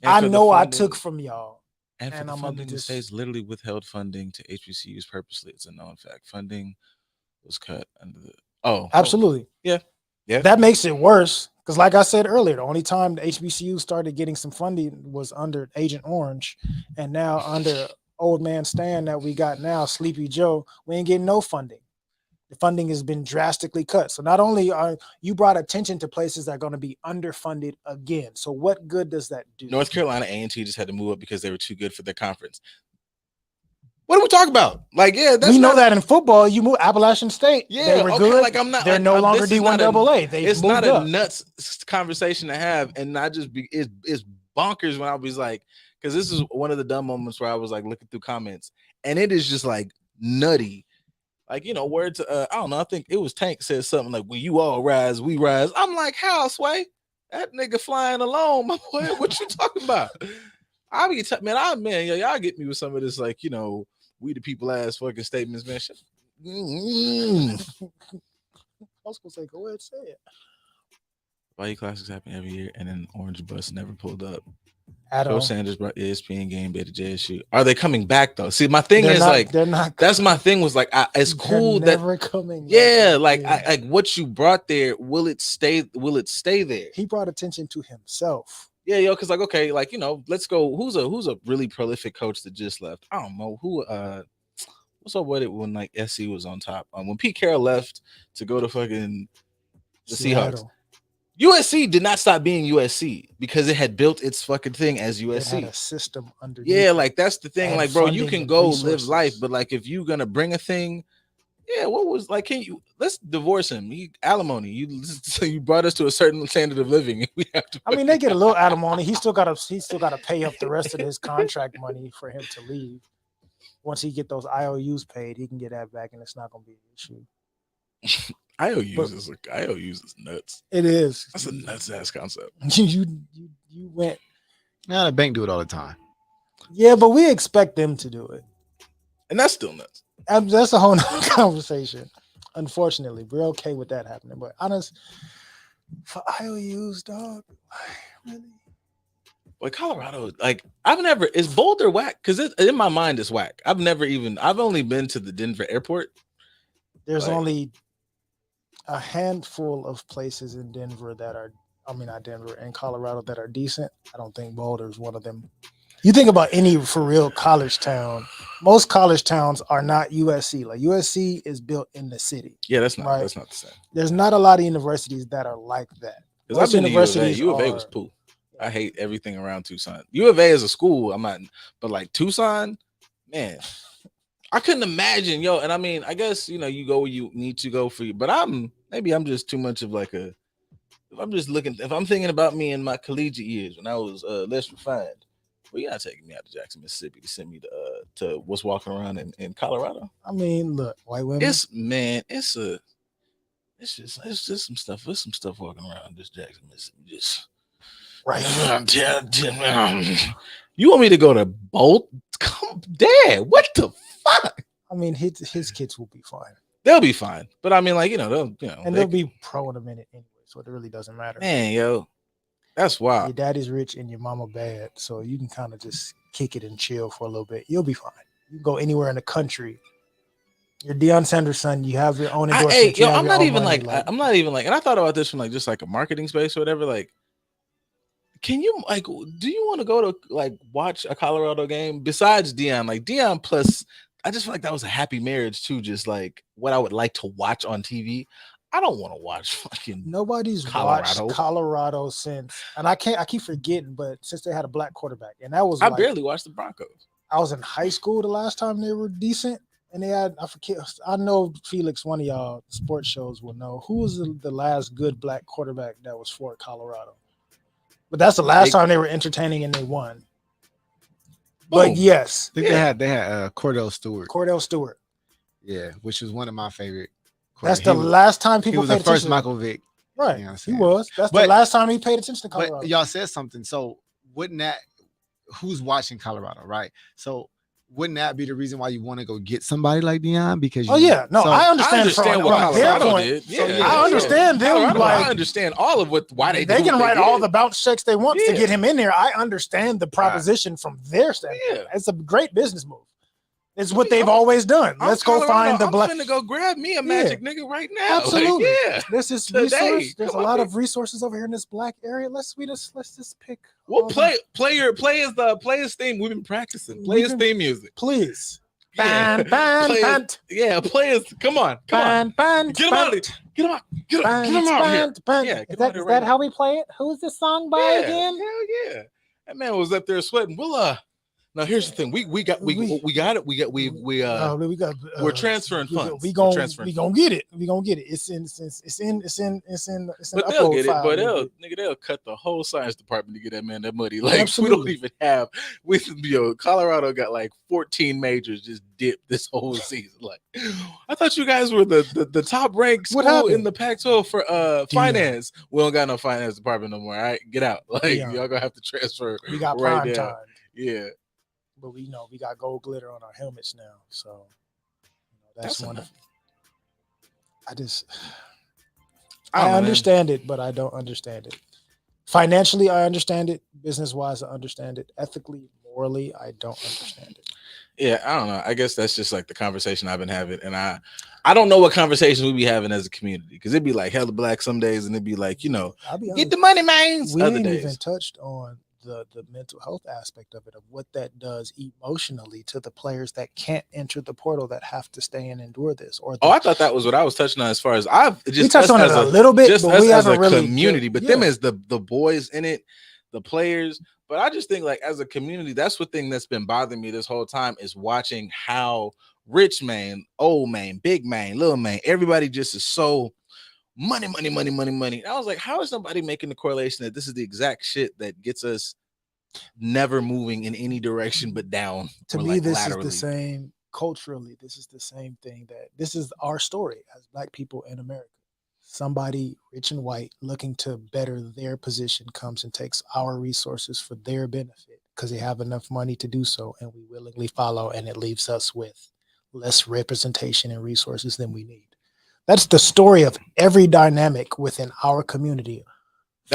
I for the know I funding- took from y'all. And for and the I'm funding, the just- states literally withheld funding to HBCUs purposely. It's a known fact. Funding was cut under the. Absolutely. Yeah. That makes it worse because, like I said earlier, the only time the HBCU started getting some funding was under Agent Orange, and now under Old Man Stan that we got now, Sleepy Joe, we ain't getting no funding. The funding has been drastically cut. So not only are you brought attention to places that are going to be underfunded again. So what good does that do? North Carolina A&T just had to move up because they were too good for their conference. What are we talking about? Like, yeah, that's we know not- that in football, you move Appalachian State. Yeah, they were okay, good. like I'm not. They're like, no longer this is not D1 AA. They It's moved not a up. nuts conversation to have, and not just be. It's bonkers when I was like, because this is one of the dumb moments where I was like looking through comments, and it is just like nutty. Like, word to I don't know. I think it was Tank said something like, "When you all rise, we rise." I'm like, how, Sway? That nigga flying alone, my boy. What you talking about? I be y'all get me with some of this, like, we the people ass fucking statements, man. Shit. I was gonna say, go ahead, say it. Bayou Classics happen every year, and then Orange Bus never pulled up. At Joe all. Sanders brought ESPN game beta JSU. Are they coming back though? See, my thing is like, they're not. that's my thing was like, it's cool that never coming. yeah, back. like what you brought there, will it stay there? He brought attention to himself. Yeah, yo, because like, okay, like, let's go. Who's a really prolific coach that just left? I don't know who. What's up with it when like SC was on top? When Pete Carroll left to go to fucking the Seahawks, Seattle. USC did not stop being USC because it had built its fucking thing as It USC. had a system underneath. Yeah, it. like that's the thing. And Like, bro, you funding can and go resources. live life, but like if you gonna bring a thing, yeah, what was like? Let's divorce him. Alimony. You brought us to a certain standard of living. We have to. I mean, they get a little alimony. He still got to pay up the rest of his contract money for him to leave. Once he get those IOUs paid, he can get that back, and it's not going to be an issue. IOUs is nuts. It is. That's a nuts ass concept. You went Nah, the bank do it all the time. Yeah, but we expect them to do it. And that's still nuts. That's a whole nother conversation. Unfortunately, we're okay with that happening. But honest, for IOUs, dog, really? Like Colorado, like I've never is Boulder whack because in my mind it's whack. I've only been to the Denver airport. There's Like- only a handful of places in Denver not Denver, in Colorado that are decent. I don't think Boulder is one of them. You think about any for real college town, most college towns are not USC. Like USC is built in the city. Yeah, that's not Right. that's not the same. There's not a lot of universities that are like that. Because I've Most been to U of A. universities U of A was are- poo. I hate everything around Tucson. U of A as a school, I'm not, but like Tucson, man, I couldn't imagine, yo. And I mean, I guess you go where you need to go for you, but I'm just too much of like a. If I'm thinking about me in my collegiate years when I was less refined, well, you're not taking me out to Jackson, Mississippi to send me to what's walking around in Colorado. I mean, look, white women. It's just some stuff. There's some stuff walking around this Jackson, Mississippi. Just right. You want me to go to Bolt? Come, Dad, what the fuck? I mean, his kids will be fine, They'll be fine. But I mean, like, they'll be pro in a minute anyway, so it really doesn't matter. man, yo, that's wild. Your daddy's rich and your mama bad, so you can kind of just kick it and chill for a little bit. You'll be fine. You can go anywhere in the country. You're Deion Sanders' son. You have your own endorsement. I'm not even like, and I thought about this from like just like a marketing space or whatever. Like, can you like, do you want to go to like watch a Colorado game besides Deion? Like Deion plus, I just feel like that was a happy marriage too. Just like what I would like to watch on TV. I don't want to watch fucking nobody's Colorado. watched Colorado since, and I keep forgetting, but since they had a black quarterback, and that was I barely watched the Broncos. I was in high school the last time they were decent. And they had, I know Felix, one of y'all sports shows will know who was the last good black quarterback that was for Colorado. But that's the last time they were entertaining and they won. But yes, I think they had Cordell Stewart. Yeah, which was one of my favorite. That's the last time people. He was the first Michael Vick. Right, you know he was. That's the last time he paid attention to Colorado. But y'all said something. So wouldn't that? Who's watching Colorado, right? So. Wouldn't that be the reason why you want to go get somebody like Deion? Because I understand what Colorado did. Yeah, I understand them. I understand all of why they can write all the bounce checks they want to get him in there. I understand the proposition from their standpoint. Yeah. It's a great business move. It's what they've always done. Let's go find the black. I'm gonna go grab me a magic nigga right now. Absolutely. Like, yeah. This is resource. There's a lot of resources over here in this black area. Let's just pick. We'll play his theme. We've been practicing. Play his theme music, please. Yeah, players. Come on. Get him out of here. Get him out here. Is that how we play it? Who's this song by again? Hell yeah. That man was up there sweating. Now here's the thing. We got it. We're transferring funds. We gonna get it. It's in but they'll get it. But they'll cut the whole science department to get that man that money. Like we don't even have. Colorado got like 14 majors just dipped this whole season. Like I thought you guys were the top ranked school in the Pac-12 for finance. We don't got no finance department no more. All right, get out. Like y'all gonna have to transfer. We got prime time. Yeah. But we got gold glitter on our helmets now, so that's wonderful. I understand it, but I don't understand it. Financially, I understand it. Business-wise, I understand it. Ethically, morally, I don't understand it. Yeah, I don't know. I guess that's just like the conversation I've been having, and I don't know what conversations we be having as a community because it'd be like hella black some days, and it'd be like get the money, man. We ain't even touched on the mental health aspect of it, of what that does emotionally to the players that can't enter the portal, that have to stay and endure this. I thought that was what I was touching on as far as we touched on it a little bit, but we haven't really community. But them as the boys in it, the players. But I just think like as a community, that's the thing that's been bothering me this whole time is watching how rich man, old man, big man, little man, everybody just is so money. And I was like, how is somebody making the correlation that this is the exact shit that gets us never moving in any direction but down? To me, this is the same culturally. This is the same thing this is our story as Black people in America. somebody rich and white looking to better their position comes and takes our resources for their benefit because they have enough money to do so, and we willingly follow, and it leaves us with less representation and resources than we need. That's the story of every dynamic within our community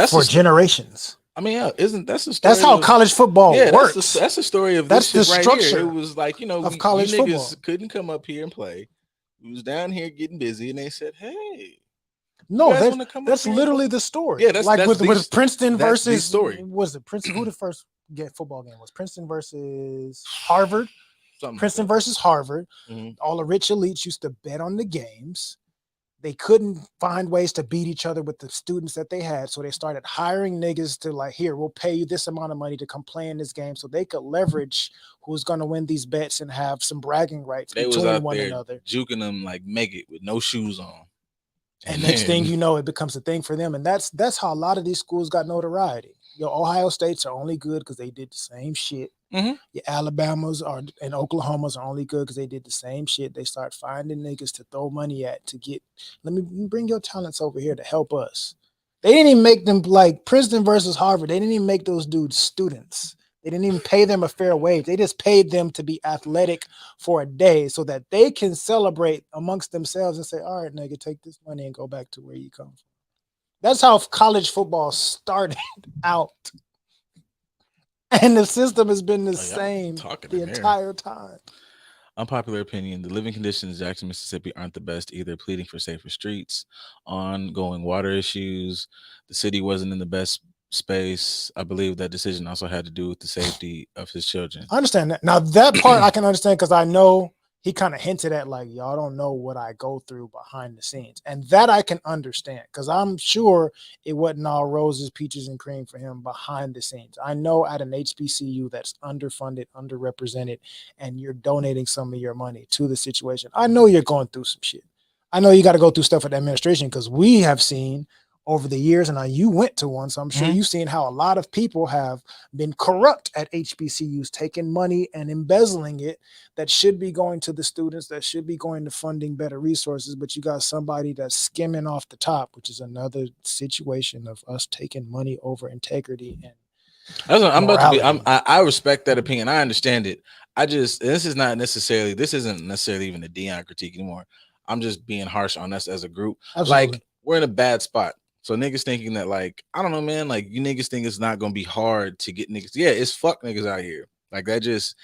for generations. I mean, yeah, that's the story. That's how college football works. That's the story of that's this the shit structure. Right here. It was like, of college you football niggas couldn't come up here and play. We was down here getting busy, and they said, "Hey, no, that's literally the story." Yeah, that's like with Princeton versus story. Was it Princeton? Who the first football game was? Princeton versus Harvard. Princeton versus Harvard. Mm-hmm. All the rich elites used to bet on the games. They couldn't find ways to beat each other with the students that they had. So they started hiring niggas to like, here, we'll pay you this amount of money to come play in this game so they could leverage who's going to win these bets and have some bragging rights between one another. Juking them like Megan with no shoes on. And next thing you know, it becomes a thing for them. And that's how a lot of these schools got notoriety. Ohio States are only good because they did the same shit. Mm-hmm. Your Alabamas and Oklahomas are only good because they did the same shit. They start finding niggas to throw money at to get, let me bring your talents over here to help us. They didn't even make them like Princeton versus Harvard. They didn't even make those dudes students. They didn't even pay them a fair wage. They just paid them to be athletic for a day so that they can celebrate amongst themselves and say, all right, nigga, take this money and go back to where you come from. That's how college football started out. And the system has been the same the entire time. Unpopular opinion: the living conditions in Jackson, Mississippi aren't the best either. Pleading for safer streets, ongoing water issues. The city wasn't in the best space. I believe that decision also had to do with the safety of his children. I understand that. Now that part I can understand because I know he kind of hinted at like, y'all don't know what I go through behind the scenes. And that I can understand because I'm sure it wasn't all roses, peaches, and cream for him behind the scenes. I know at an HBCU that's underfunded, underrepresented, and you're donating some of your money to the situation. I know you're going through some shit. I know you got to go through stuff with the administration because we have seen over the years, and you went to one, so I'm sure you've seen how a lot of people have been corrupt at HBCUs, taking money and embezzling it that should be going to the students, that should be going to funding better resources, but you got somebody that's skimming off the top, which is another situation of us taking money over integrity. And I respect that opinion. I understand it. This isn't necessarily even a Deion critique anymore. I'm just being harsh on us as a group. Absolutely. Like, we're in a bad spot. So niggas thinking that, like, I don't know, man, like, you niggas think it's not gonna be hard to get niggas. Yeah, it's fuck niggas out here. Like, that just,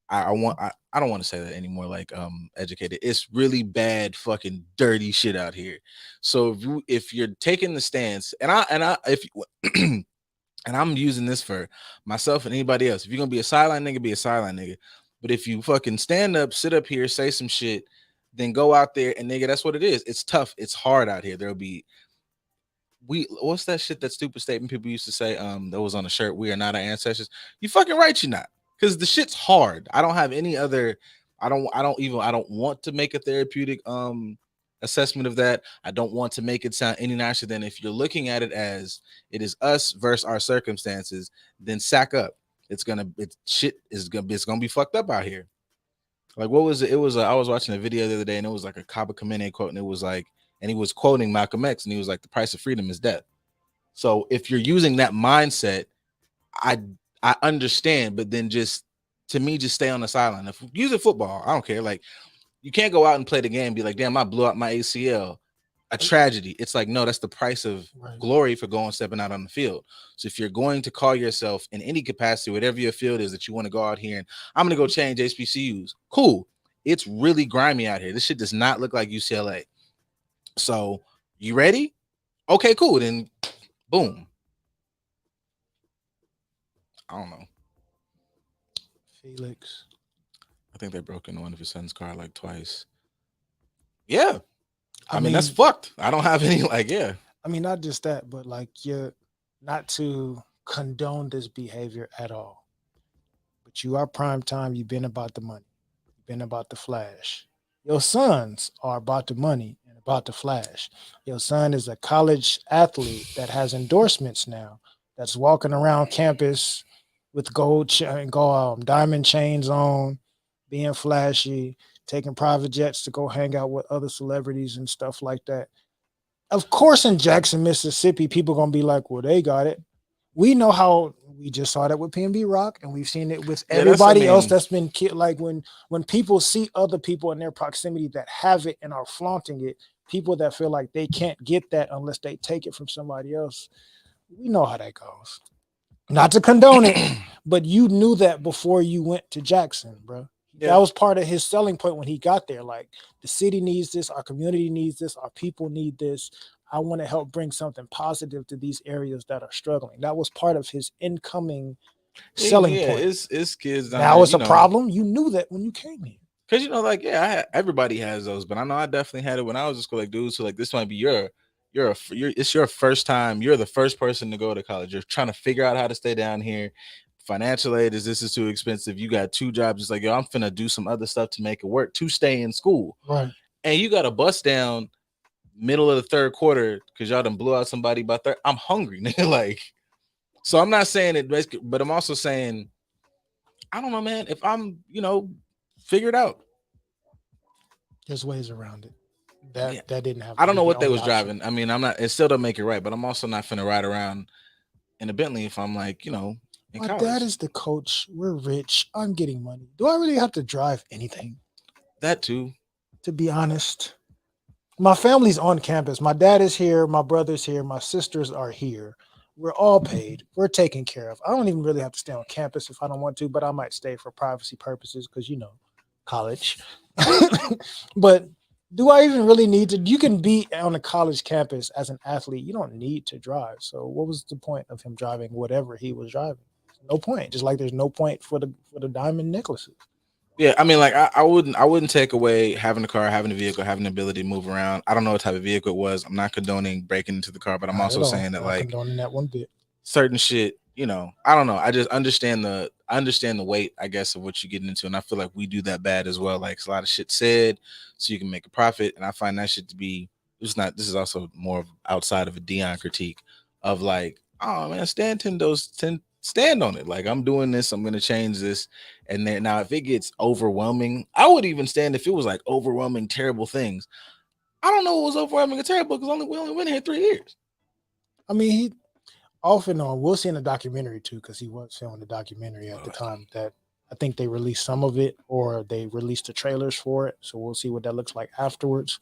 I don't want to say that anymore, like, educated. It's really bad fucking dirty shit out here. So if you're taking the stance, and I'm using this for myself and anybody else, if you're gonna be a sideline nigga, be a sideline nigga. But if you fucking stand up, sit up here, say some shit, then go out there and nigga, that's what it is. It's tough. It's hard out here. There'll be what's that shit, that stupid statement people used to say that was on a shirt, we are not our ancestors. You fucking right, you're not, because the shit's hard. I don't have any other, I don't want to make a therapeutic assessment of that. I don't want to make it sound any nicer than if you're looking at it as it is us versus our circumstances, then sack up. It's gonna be fucked up out here. Like, what was it? It was I was watching a video the other day and it was like a Kaba Kamene quote, and it was like, and he was quoting Malcolm X, and he was like, the price of freedom is death. So if you're using that mindset, I understand, but then just stay on the sideline. If using football, I don't care. Like, you can't go out and play the game and be like, damn, I blew out my ACL. A tragedy. It's like, no, that's the price of glory for stepping out on the field. So if you're going to call yourself in any capacity, whatever your field is that you want to go out here and I'm going to go change HBCUs, cool. It's really grimy out here. This shit does not look like UCLA. So you ready? Okay, cool. Then boom. I don't know. Felix. I think they broke into one of his son's car like twice. Yeah. I mean, that's fucked. I don't have any, like, yeah. I mean, not just that, but like, you're not to condone this behavior at all. But you are prime time. You've been about the money. You've been about the flash. Your sons are about the money and about the flash. Your son is a college athlete that has endorsements now, that's walking around campus with diamond chains on, being flashy, taking private jets to go hang out with other celebrities and stuff like that. Of course, in Jackson, Mississippi, people gonna be like, "Well, they got it." We know how. We just saw that with PNB Rock, and we've seen it with Yeah, everybody else that's been like when people see other people in their proximity that have it and are flaunting it, people that feel like they can't get that unless they take it from somebody else. We know how that goes. Not to condone it, but you knew that before you went to Jackson, bro. Yeah. That was part of his selling point when he got there. Like, the city needs this, our community needs this, our people need this. I want to help bring something positive to these areas that are struggling. That was part of his incoming selling point. It's kids. Now it's a problem. You knew that when you came here. Because, you know, like, yeah, everybody has those, but I know I definitely had it when I was in school. Like, dudes, so like, this might be it's your first time. You're the first person to go to college. You're trying to figure out how to stay down here. Financial aid this is too expensive. You got 2 jobs. It's like, yo, I'm finna do some other stuff to make it work to stay in school. Right. And you got a bust down middle of the third quarter because y'all done blew out somebody by third. I'm hungry, nigga. Like, so I'm not saying it, but I'm also saying, I don't know, man. If I'm, figure it out. There's ways around it. That didn't happen. I don't know what they was driving. I mean, I'm not. It still don't make it right, but I'm also not finna ride around in a Bentley if I'm like, my college. dad is the coach. We're rich. I'm getting money. Do I really have to drive anything? That too. To be honest, my family's on campus. My dad is here. My brother's here. My sisters are here. We're all paid. We're taken care of. I don't even really have to stay on campus if I don't want to, but I might stay for privacy purposes because, college. But do I even really need to? You can be on a college campus as an athlete. You don't need to drive. So what was the point of him driving whatever he was driving? No point. Just like there's no point for the diamond necklaces. Yeah, I mean, like, I wouldn't take away having a car, having a vehicle, having the ability to move around. I don't know what type of vehicle it was. I'm not condoning breaking into the car, but I'm also saying that, like, condoning that one bit. Certain shit, I don't know. I just understand the weight, I guess, of what you're getting into, and I feel like we do that bad as well. Like, it's a lot of shit said so you can make a profit, and I find that shit to be this is also more of outside of a Deion critique of like, oh man, stand on it. Like, I'm doing this, I'm gonna change this. And then now if it gets overwhelming, I would even stand if it was like overwhelming, terrible things. I don't know what was overwhelming or terrible because we only been here 3 years. I mean, he off and on. We'll see in the documentary too, because he was filming the documentary at the time that I think they released some of it or they released the trailers for it. So we'll see what that looks like afterwards.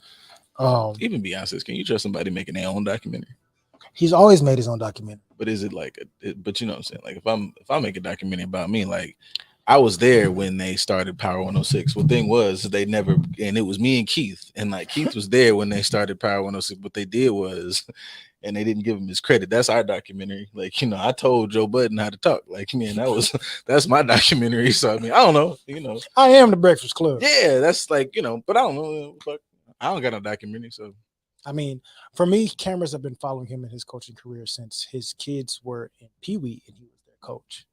Even Beyonce, can you trust somebody making their own documentary? He's always made his own documentary. But is it like but you know what I'm saying? Like, if I make a documentary about me, like, I was there when they started Power 106. Well, thing was they never, and it was me and Keith, and like Keith was there when they started Power 106. What they did was, and they didn't give him his credit. That's our documentary. Like, I told Joe Budden how to talk. Like, man, that's my documentary. So I mean, I don't know. I am the Breakfast Club. Yeah, that's like, but I don't know. I don't got no documentary. So I mean, for me, cameras have been following him in his coaching career since his kids were in Pee Wee and he was their coach.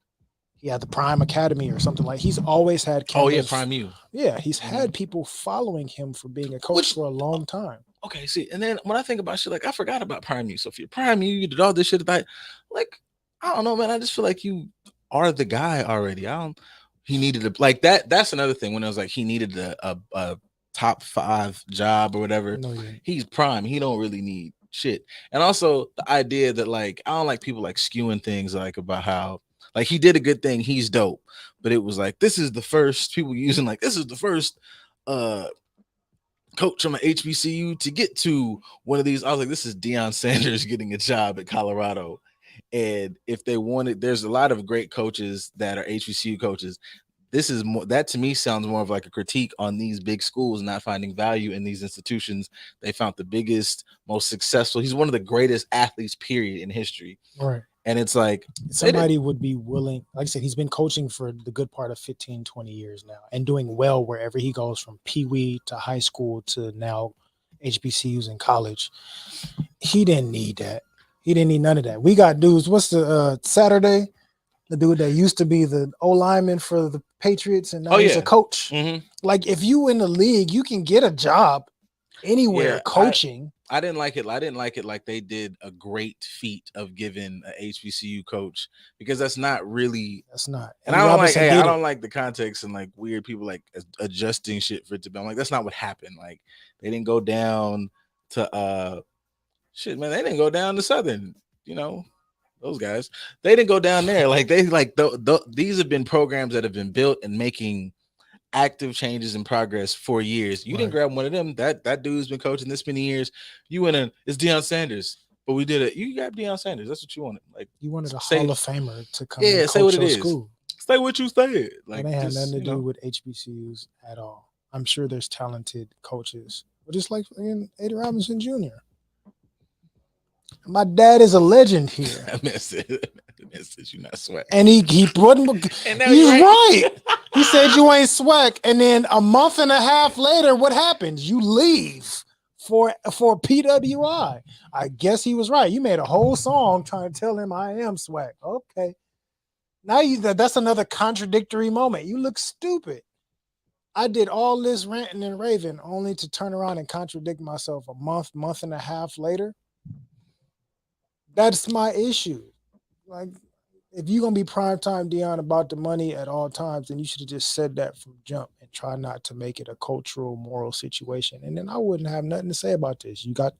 He had the Prime Academy or something like. He's always had cameras. Oh yeah, Prime U. Yeah, he's had people following him for being a coach for a long time. Okay, see, and then when I think about shit, like, I forgot about Prime U. So if you're Prime U, you did all this shit about, like, I don't know, man. I just feel like you are the guy already. He needed to, like, that. That's another thing when it was like he needed a top 5 job or whatever. No, yeah. He's Prime. He don't really need shit. And also the idea that, like, I don't like people like skewing things like about how, like, he did a good thing, he's dope, but it was like, this is the first people using, like, this is the first coach from an HBCU to get to one of these. I was like, this is Deion Sanders getting a job at Colorado. And if they wanted, there's a lot of great coaches that are HBCU coaches. This is more, that to me sounds more of like a critique on these big schools not finding value in these institutions. They found the biggest, most successful. He's one of the greatest athletes, period, in history. Right. And it's like somebody would be willing, like I said, he's been coaching for the good part of 15, 20 years now and doing well wherever he goes, from Pee Wee to high school to now HBCUs in college. He didn't need that. He didn't need none of that. We got dudes. What's the Saturday? The dude that used to be the O-lineman for the Patriots and now he's a coach. Mm-hmm. Like, if you in the league, you can get a job anywhere coaching. I didn't like it. I didn't like it like they did a great feat of giving a HBCU coach, because that's not really. That's not. And I don't like. Hey, I don't like the context and like weird people like adjusting shit for it to be. I'm like, that's not what happened. Like, they didn't go down to Shit, man, they didn't go down to Southern. You know, those guys. They didn't go down there. Like they like these have been programs that have been built and making active changes and progress for years. You didn't Right. grab one of them. That dude's been coaching this many years. You went in. It's Deion Sanders, but we did it. You got Deion Sanders. That's what you wanted. Like You wanted a say- Hall of Famer to come Yeah, and say coach what it your is. school. say what you said. Like, Like it had just, nothing to you do know. with HBCUs at all. I'm sure there's talented coaches, but just like Eddie Robinson Jr. My dad is a legend here, I missed it. You're not sweat. and he wasn't. And now He's you're right. He said you ain't swag, and then a month and a half later, what happens? You leave for PWI. I guess he was right. You made a whole song trying to tell him I am swag. Okay, now that's another contradictory moment. You look stupid. I did all this ranting and raving only to turn around and contradict myself a month and a half later. That's my issue. Like, if you're gonna be primetime Deion about the money at all times, then you should have just said that from jump and try not to make it a cultural, moral situation. And then I wouldn't have nothing to say about this. You got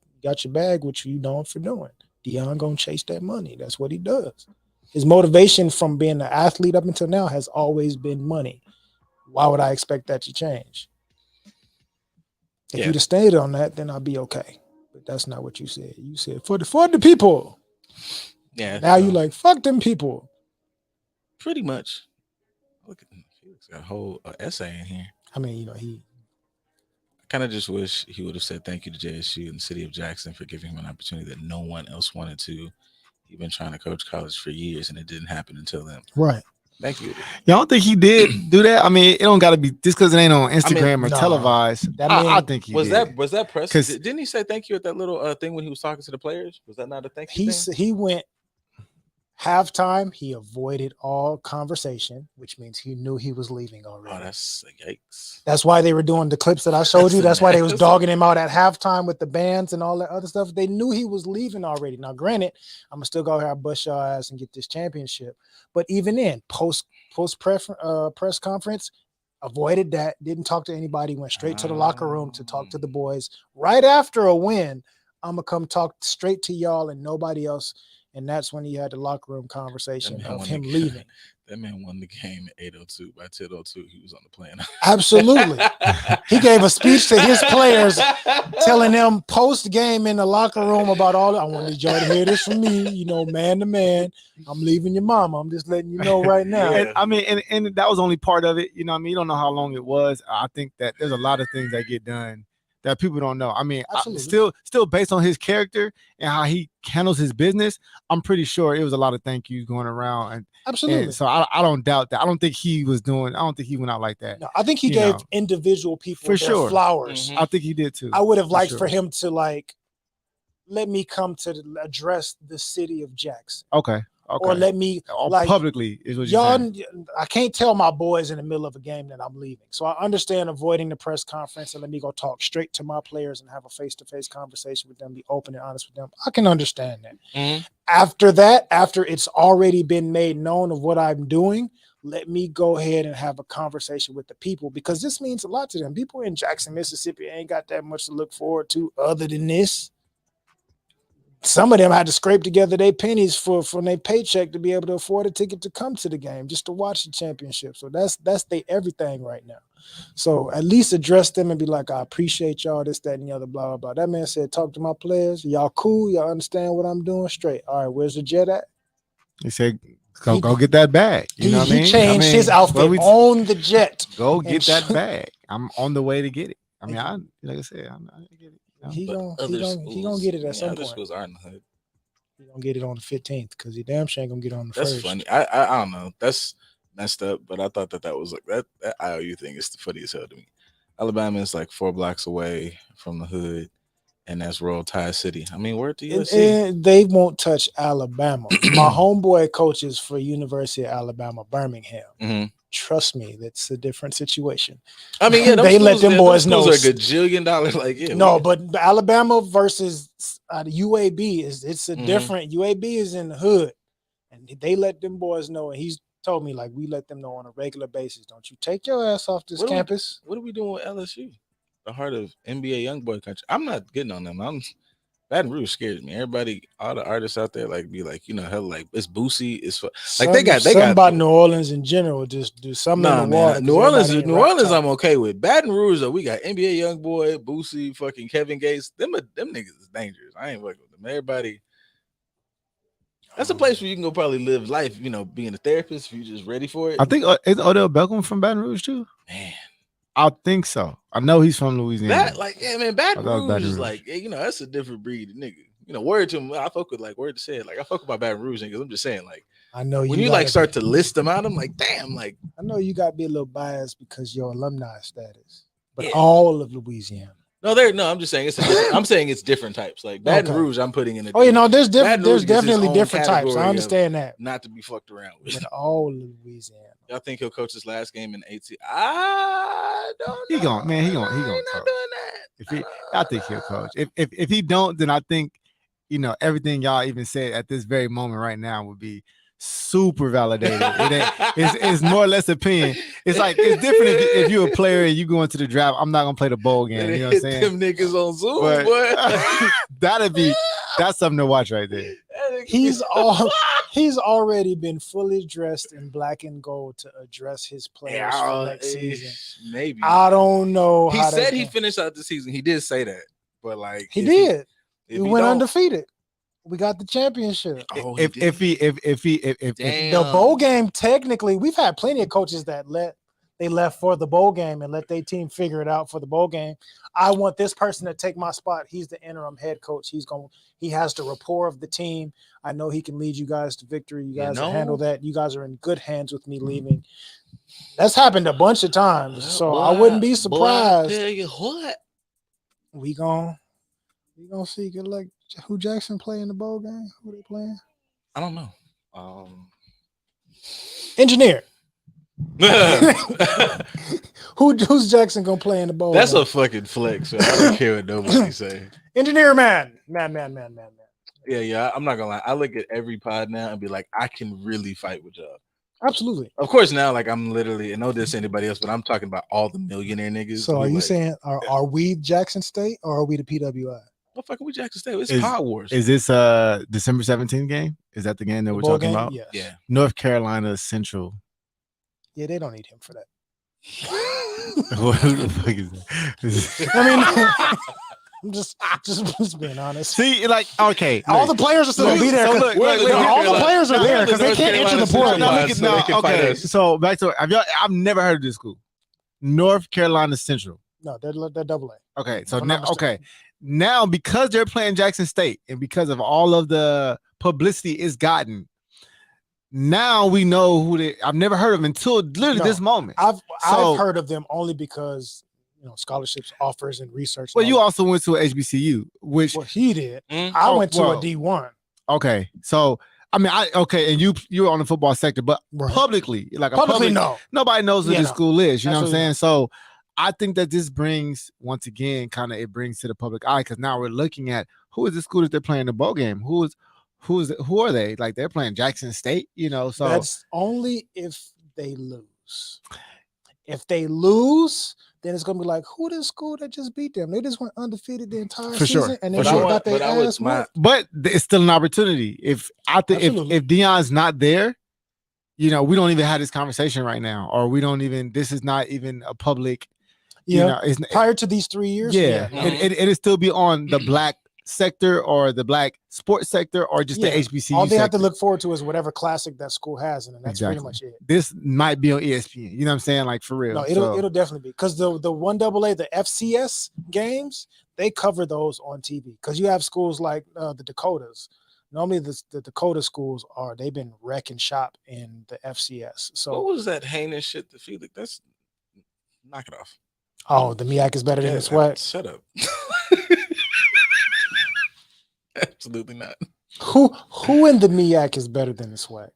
your bag, which you known for doing. Deion gonna chase that money. That's what he does. His motivation from being an athlete up until now has always been money. Why would I expect that to change? If Yeah. you'd have stayed on that, then I'd be okay. But that's not what you said. You said for the people. Yeah. Now so you like fuck them people. pretty much. Look at Felix got a whole essay in here. I mean, he I kind of just wish he would have said thank you to JSU and the city of Jackson for giving him an opportunity that no one else wanted to. He'd been trying to coach college for years and it didn't happen until then. right. Thank you. Y'all don't think he did do that? I mean, it don't got to be just because it ain't on Instagram or no. televised. That I man- think he Was did. that press? 'Cause- Didn't he say thank you at that little thing when he was talking to the players? Was that not a thank you thing? He went halftime. He avoided all conversation, which means he knew he was leaving already. Oh, that's yikes. That's why they were doing the clips that I showed you. That's why they was That's- dogging him out at halftime with the bands and all that other stuff. They knew he was leaving already. Now, granted, I'm gonna still go here, bust your ass, and get this championship. But even then, post press conference, avoided that. Didn't talk to anybody. Went straight to the locker room to talk to the boys. Right after a win, I'm gonna come talk straight to y'all and nobody else. And that's when he had the locker room conversation That man of won him the- leaving. That man won the game at 8:02. By 10:02, he was on the plane. Absolutely. He gave a speech to his players telling them post game in the locker room about all. I wanted y'all to hear this from me, man to man. I'm leaving your mama. I'm just letting you know right now. Yeah. And, I mean, and that was only part of it. You know what I mean? You don't know how long it was. I think that there's a lot of things that get done that people don't know. I mean, Absolutely. still based on his character and how he handles his business, I'm pretty sure it was a lot of thank yous going around. And Absolutely. so I don't doubt that. I don't think he went out like that. No, I think he You gave know. individual people For their sure. flowers. Mhm. I think he did too. I would have For liked sure. for him to let me come to address the city of Jackson, Okay. or let me publicly is what you're y'all. saying. I can't tell my boys in the middle of a game that I'm leaving, so I understand avoiding the press conference and let me go talk straight to my players and have a face-to-face conversation with them, be open and honest with them. I can understand that. Mhm. After that, after it's already been made known of what I'm doing, let me go ahead and have a conversation with the people, because this means a lot to them. People in Jackson, Mississippi ain't got that much to look forward to other than this. Some of them had to scrape together their pennies from their paycheck to be able to afford a ticket to come to the game, just to watch the championship. So that's their everything right now. So at least address them and be like, I appreciate y'all, this, that, and the other, blah, blah, blah. That man said, talk to my players. Y'all cool? Y'all understand what I'm doing? Straight. All right, where's the jet at? He said, go get that bag. You know what I mean? He changed his outfit on the jet. Go and get that sh- bag. I'm on the way to get it. I mean, Thank like I said, I get it. You know? He But gonna other he gonna get it at some other point. schools are in the hood. He gonna get it on the 15th because he damn sure ain't gonna get it on the That's first. funny. I don't know. That's messed up. But I thought that was like that IOU thing is the funny as hell to me. Alabama is like 4 blocks away from the hood, and that's Royal Tide City. I mean, where to USC? And they won't touch Alabama. My homeboy coaches for University of Alabama, Birmingham. Mhm. Trust me, that's a different situation. I mean, yeah, They let them boys know. Those are a gajillion dollars. Like, yeah, No, but Alabama versus the UAB it's a Mhm. different. UAB is in the hood, and they let them boys know. And he's told me we let them know on a regular basis. Don't you take your ass off this What do we- campus. What are we doing with LSU? The heart of NBA YoungBoy country. I'm not getting on them. Baton Rouge scares me. Everybody, all the artists out there, like be like, hell, like it's Boosie. It's like they got about New Orleans in general. Just do something in the water. New Orleans, I'm okay with. Baton Rouge, though, we got NBA YoungBoy, Boosie, fucking Kevin Gates. Them niggas is dangerous. I ain't working with them. Everybody. That's a place where you can go probably live life. Being a therapist if you're just ready for it. I think is Odell Beckham from Baton Rouge too. Man. I think so. I know he's from Louisiana. Baton Rouge is like, that's a different breed of nigga. Word to him, I fuck with word to say it. Like I fuck with my Baton Rouge niggas. I'm just saying, like, I know when you start to list them out, I'm like, damn, like I know you got to be a little biased because your alumni status, but all of Louisiana. No, I'm just saying I'm saying it's different types. Like Baton Rouge, I'm putting in there's definitely different types. I understand that. Not to be fucked around with. But all of Louisiana. Y'all think he'll coach his last game in 18? I don't know. He gonna coach. Not doing that. I think he'll coach. If he don't, then I think everything y'all even said at this very moment right now would be super validated. It's more or less opinion. It's like it's different if you're a player and you go into the draft. I'm not gonna play the bowl game. You know what I'm saying? Them niggas on Zoom, boy. That's something to watch right there. He's already been fully dressed in black and gold to address his players for next season. Maybe I don't know. He said he finished out the season. He did say that, but like he did. He went undefeated. We got the championship. If the bowl game, technically, we've had plenty of coaches that left for the bowl game and let their team figure it out for the bowl game. I want this person to take my spot. He's the interim head coach. He has the rapport of the team. I know he can lead you guys to victory. You guys handle that. You guys are in good hands with me leaving. That's happened a bunch of times. So I wouldn't be surprised. Boy, I tell you what. We gonna see. Good luck. Who Jackson play in the bowl game? Who they playing? I don't know. Engineer. Who's Jackson gonna play in the bowl? That's a fucking flex. Man. I don't care what nobody say. Engineer man. Yeah. I'm not gonna lie. I look at every pod now and be like, I can really fight with y'all. Absolutely. Of course, now like I'm literally, I know this anybody else, but I'm talking about all the millionaire niggas. So are you saying are we Jackson State or are we the PWI? What fucking we Jackson State? It's Pod Wars. Is this December 17th game? Is that the game that we're talking about? Yes. Yeah. North Carolina Central. Yeah, they don't need him for that. What the fuck is that? I mean, I'm just being honest. See, like, okay, all the players are still gonna be there. So all the players are there because they can't enter the portal. Okay, so back to I've never heard of this school, North Carolina Central. No, they're double A. Okay, so now because they're playing Jackson State and because of all of the publicity it's gotten, now we know who they. I've never heard of them until literally this moment. I've heard of them only because scholarships, offers, and research. Well, you also went to a HBCU, which he did. I went to a D1. Okay, so I mean, and you were on the football sector, but publicly, no, nobody knows who this school is. You know what I'm saying? So I think that this brings, once again, it brings to the public eye because now we're looking at who is the school that they're playing the bowl game. Who are they? Like they're playing Jackson State, So that's only if they lose. If they lose, then it's gonna be like, who this school that just beat them? They just went undefeated the entire season, and they got their ass whooped. But it's still an opportunity. If Deion's not there, we don't even have this conversation right now, or we don't even. This is not even a public. Prior to these 3 years, it'll still be on the black sector or the black sports sector or just the HBCU. All they have to look forward to is whatever classic that school has, and that's pretty much it. This might be on ESPN. You know what I'm saying? Like for real. No, it'll definitely be because the 1AA, the FCS games, they cover those on TV because you have schools like the Dakotas. Normally, the Dakota schools they've been wrecking shop in the FCS. So what was that heinous shit to Felix? That's knock it off. Oh, the MEAC is better than the SWAC. Shut up. Absolutely not. Who in the MEAC is better than the SWAC?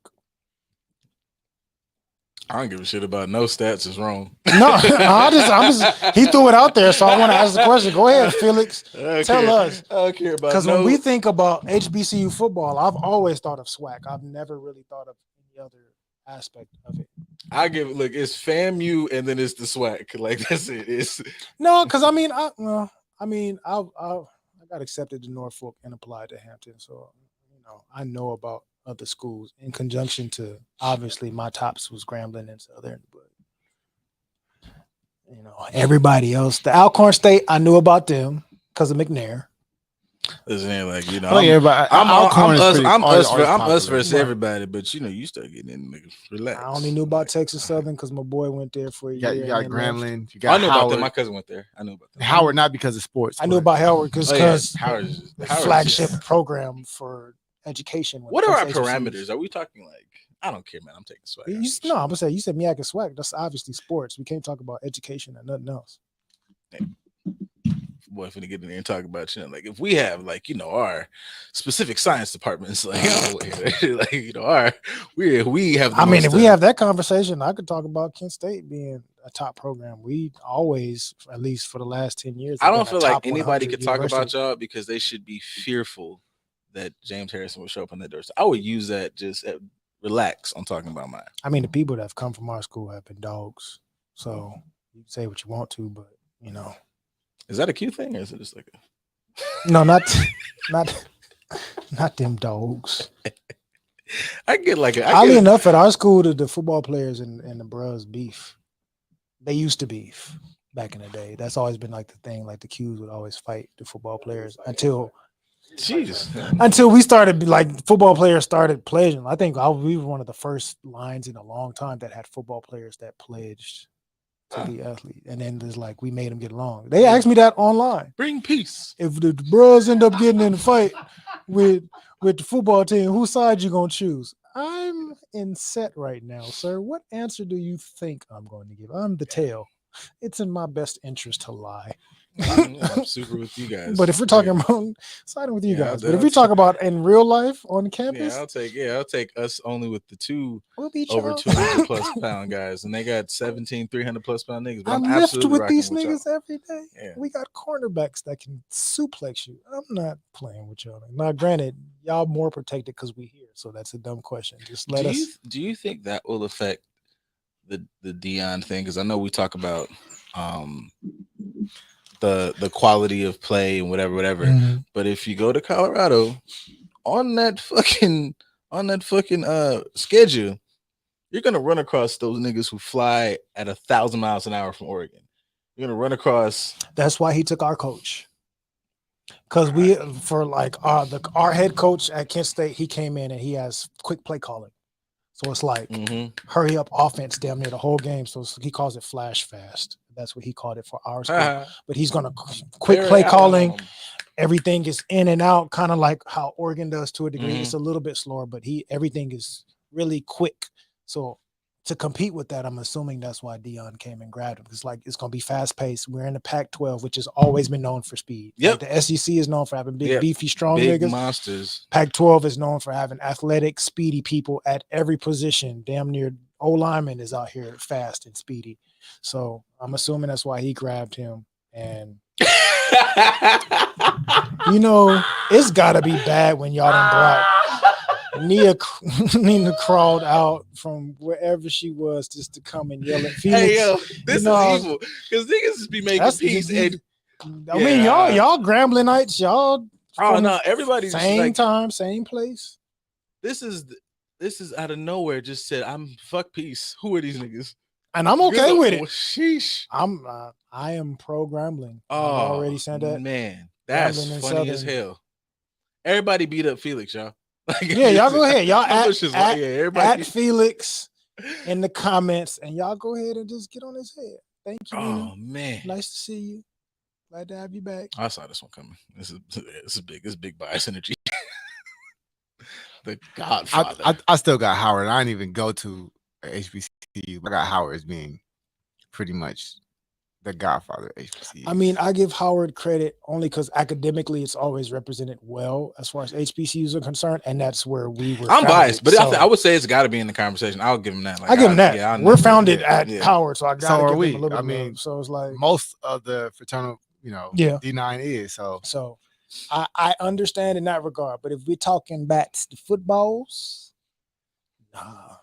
I don't give a shit about no stats. Is wrong. No, I'm just. He threw it out there, so I want to ask the question. Go ahead, Felix. Tell us. I don't care about because when we think about HBCU football, I've always thought of SWAC. I've never really thought of any other aspect of it. It's FAMU and then it's the SWAC. Like that's it. It's no, because I got accepted to Norfolk and applied to Hampton. So, I know about other schools in conjunction to obviously my tops was Grambling and Southern, but everybody else, the Alcorn State, I knew about them because of McNair. Listen, like I'm I'm us versus Right. everybody, but you start getting in niggas. Relax. I only knew about Texas Southern because my boy went there for a You got, year. you got and then left. Grambling. You I got knew about them. Howard. My cousin went there. I knew about them. Howard, not because of sports. I knew but- about Howard because Howard's flagship program for education. when it What are our comes to HBCUs. parameters? Are we talking like? I don't care, man. I'm taking swag. No, I'm gonna say you said Miak and swag. That's obviously sports. We can't talk about education and nothing else. Boy, if we get in there and talk about like if we have like our specific science departments, like we have. I mean, if we have that conversation, I could talk about Kent State being a top program. We always, at least for the last 10 years, I have don't been feel a like top anybody 100 could talk about university. y'all because they should be fearful that James Harrison will show up on that door. So I would use that just relax. I'm talking about mine. I mean, the people that have come from our school have been dogs. So you can say what you want to, but Is that a cute thing or is it just like no, not them dogs. I get like Oddly enough, at our school, the football players and the bros beef. They used to beef back in the day. That's always been like the thing. Like the Qs would always fight the football players until we started, like football players started pledging. I think we were one of the first lines in a long time that had football players that pledged to be athlete. And then there's like, we made them get along. They asked me that online. Bring peace. If the bros end up getting in a fight with the football team, whose side you going to choose? I'm in set right now, sir. What answer do you think I'm going to give? I'm the tail. It's in my best interest to lie. I'm super with you guys. But if we're talking about siding with you Yeah, guys, but if we talk about in real life on yeah, campus, I'll take us only with the two we'll beat over y'all. 200 plus pound guys, and they got 17 300 plus pound niggas. But I I'm lift absolutely with rocking these with y'all. niggas every day. Yeah. We got cornerbacks that can suplex you. I'm not playing with y'all. Now, granted, y'all more protected because we here, so that's a dumb question. Just let us. Do you think that will affect the Dion thing? Because I know we talk about the quality of play and whatever. Mhm. But if you go to Colorado on that fucking schedule, you're gonna run across those niggas who fly at 1,000 miles an hour from Oregon. You're gonna run across. That's why he took our coach. Because we, for like our head coach at Kent State, he came in and he has quick play calling. So it's like hurry up offense damn near the whole game. So he calls it flash fast. That's what he called it for our school. But he's gonna quick play calling. Everything is in and out, kind of like how Oregon does to a degree. It's a little bit slower, but everything is really quick. So to compete with that, I'm assuming that's why Dion came and grabbed him. It's like it's gonna be fast paced. We're in the Pac-12, which has always been known for speed. Yep. Like the SEC is known for having big, beefy, strong big niggas. monsters. Pac-12 is known for having athletic, speedy people at every position. Damn near O lineman is out here fast and speedy. So I'm assuming that's why he grabbed him. And it's gotta be bad when y'all done brought Nina crawled out from wherever she was just to come and yell at Felix. Hey yo, this is evil because niggas just be making peace. And I mean, y'all Gramblinites, y'all. Oh no, everybody's same like, time, same place. This is out of nowhere. Just said, I'm fuck peace. Who are these niggas? And I'm okay with it. Sheesh. I am pro Grambling. Oh, I've already said that. Man, that's Grambling and funny as Southern. hell. Everybody beat up Felix, y'all. Yeah, y'all go ahead. Y'all everybody at Felix in the comments, and y'all go ahead and just get on his head. Thank you. Oh Nina. man, Nice to see you. Glad to have you back. I saw this one coming. This is big. This is big bias energy. The Godfather. I still got Howard. I didn't even go to HBCU. I got Howard as being pretty much the Godfather of HBCU. I mean, I give Howard credit only because academically it's always represented well as far as HBCUs are concerned, and that's where we were. I'm founded. biased, but So, I would say it's got to be in the conversation. I'll give him that. Like, I give him that. Yeah, we're founded at yeah. Howard, so I got to So are give we. him a little bit I of mean, love. So it's like most of the fraternal, Yeah. D9 is. So I understand in that regard, but if we're talking bats, the footballs, nah,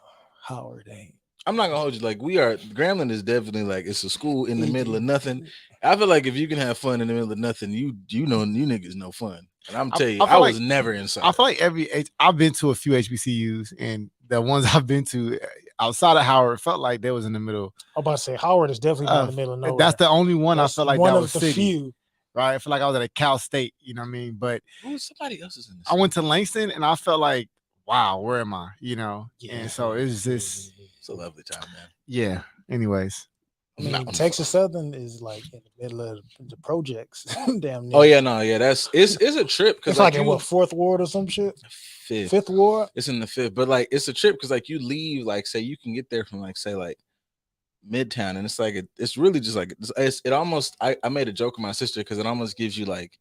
Howard ain't. I'm not gonna hold you. Like Grambling is definitely like it's a school in the middle of nothing. I feel like if you can have fun in the middle of nothing, you niggas know fun. And I'm telling you, I was never inside. I feel like I've been to a few HBCUs, and the ones I've been to outside of Howard felt like they was in the middle. I'm about to say Howard is definitely not in the middle of nowhere. That's the only one I felt like one that of was the city. few. Right, I feel like I was at a Cal State. You know what I mean? But somebody else is in. I went to Langston, and I felt like, wow, where am I? You know, Yeah. and so it's just it's a lovely time, man. Yeah. Anyways. I mean, Texas Southern is like in the middle of the projects. Damn near. Oh yeah, no, yeah, it's a trip because it's like in what, fourth ward or some shit. Fifth ward. It's in the fifth, but like it's a trip because like you leave, like say you can get there from like say like Midtown, and it's like it's really just like it almost. I made a joke with my sister because it almost gives you like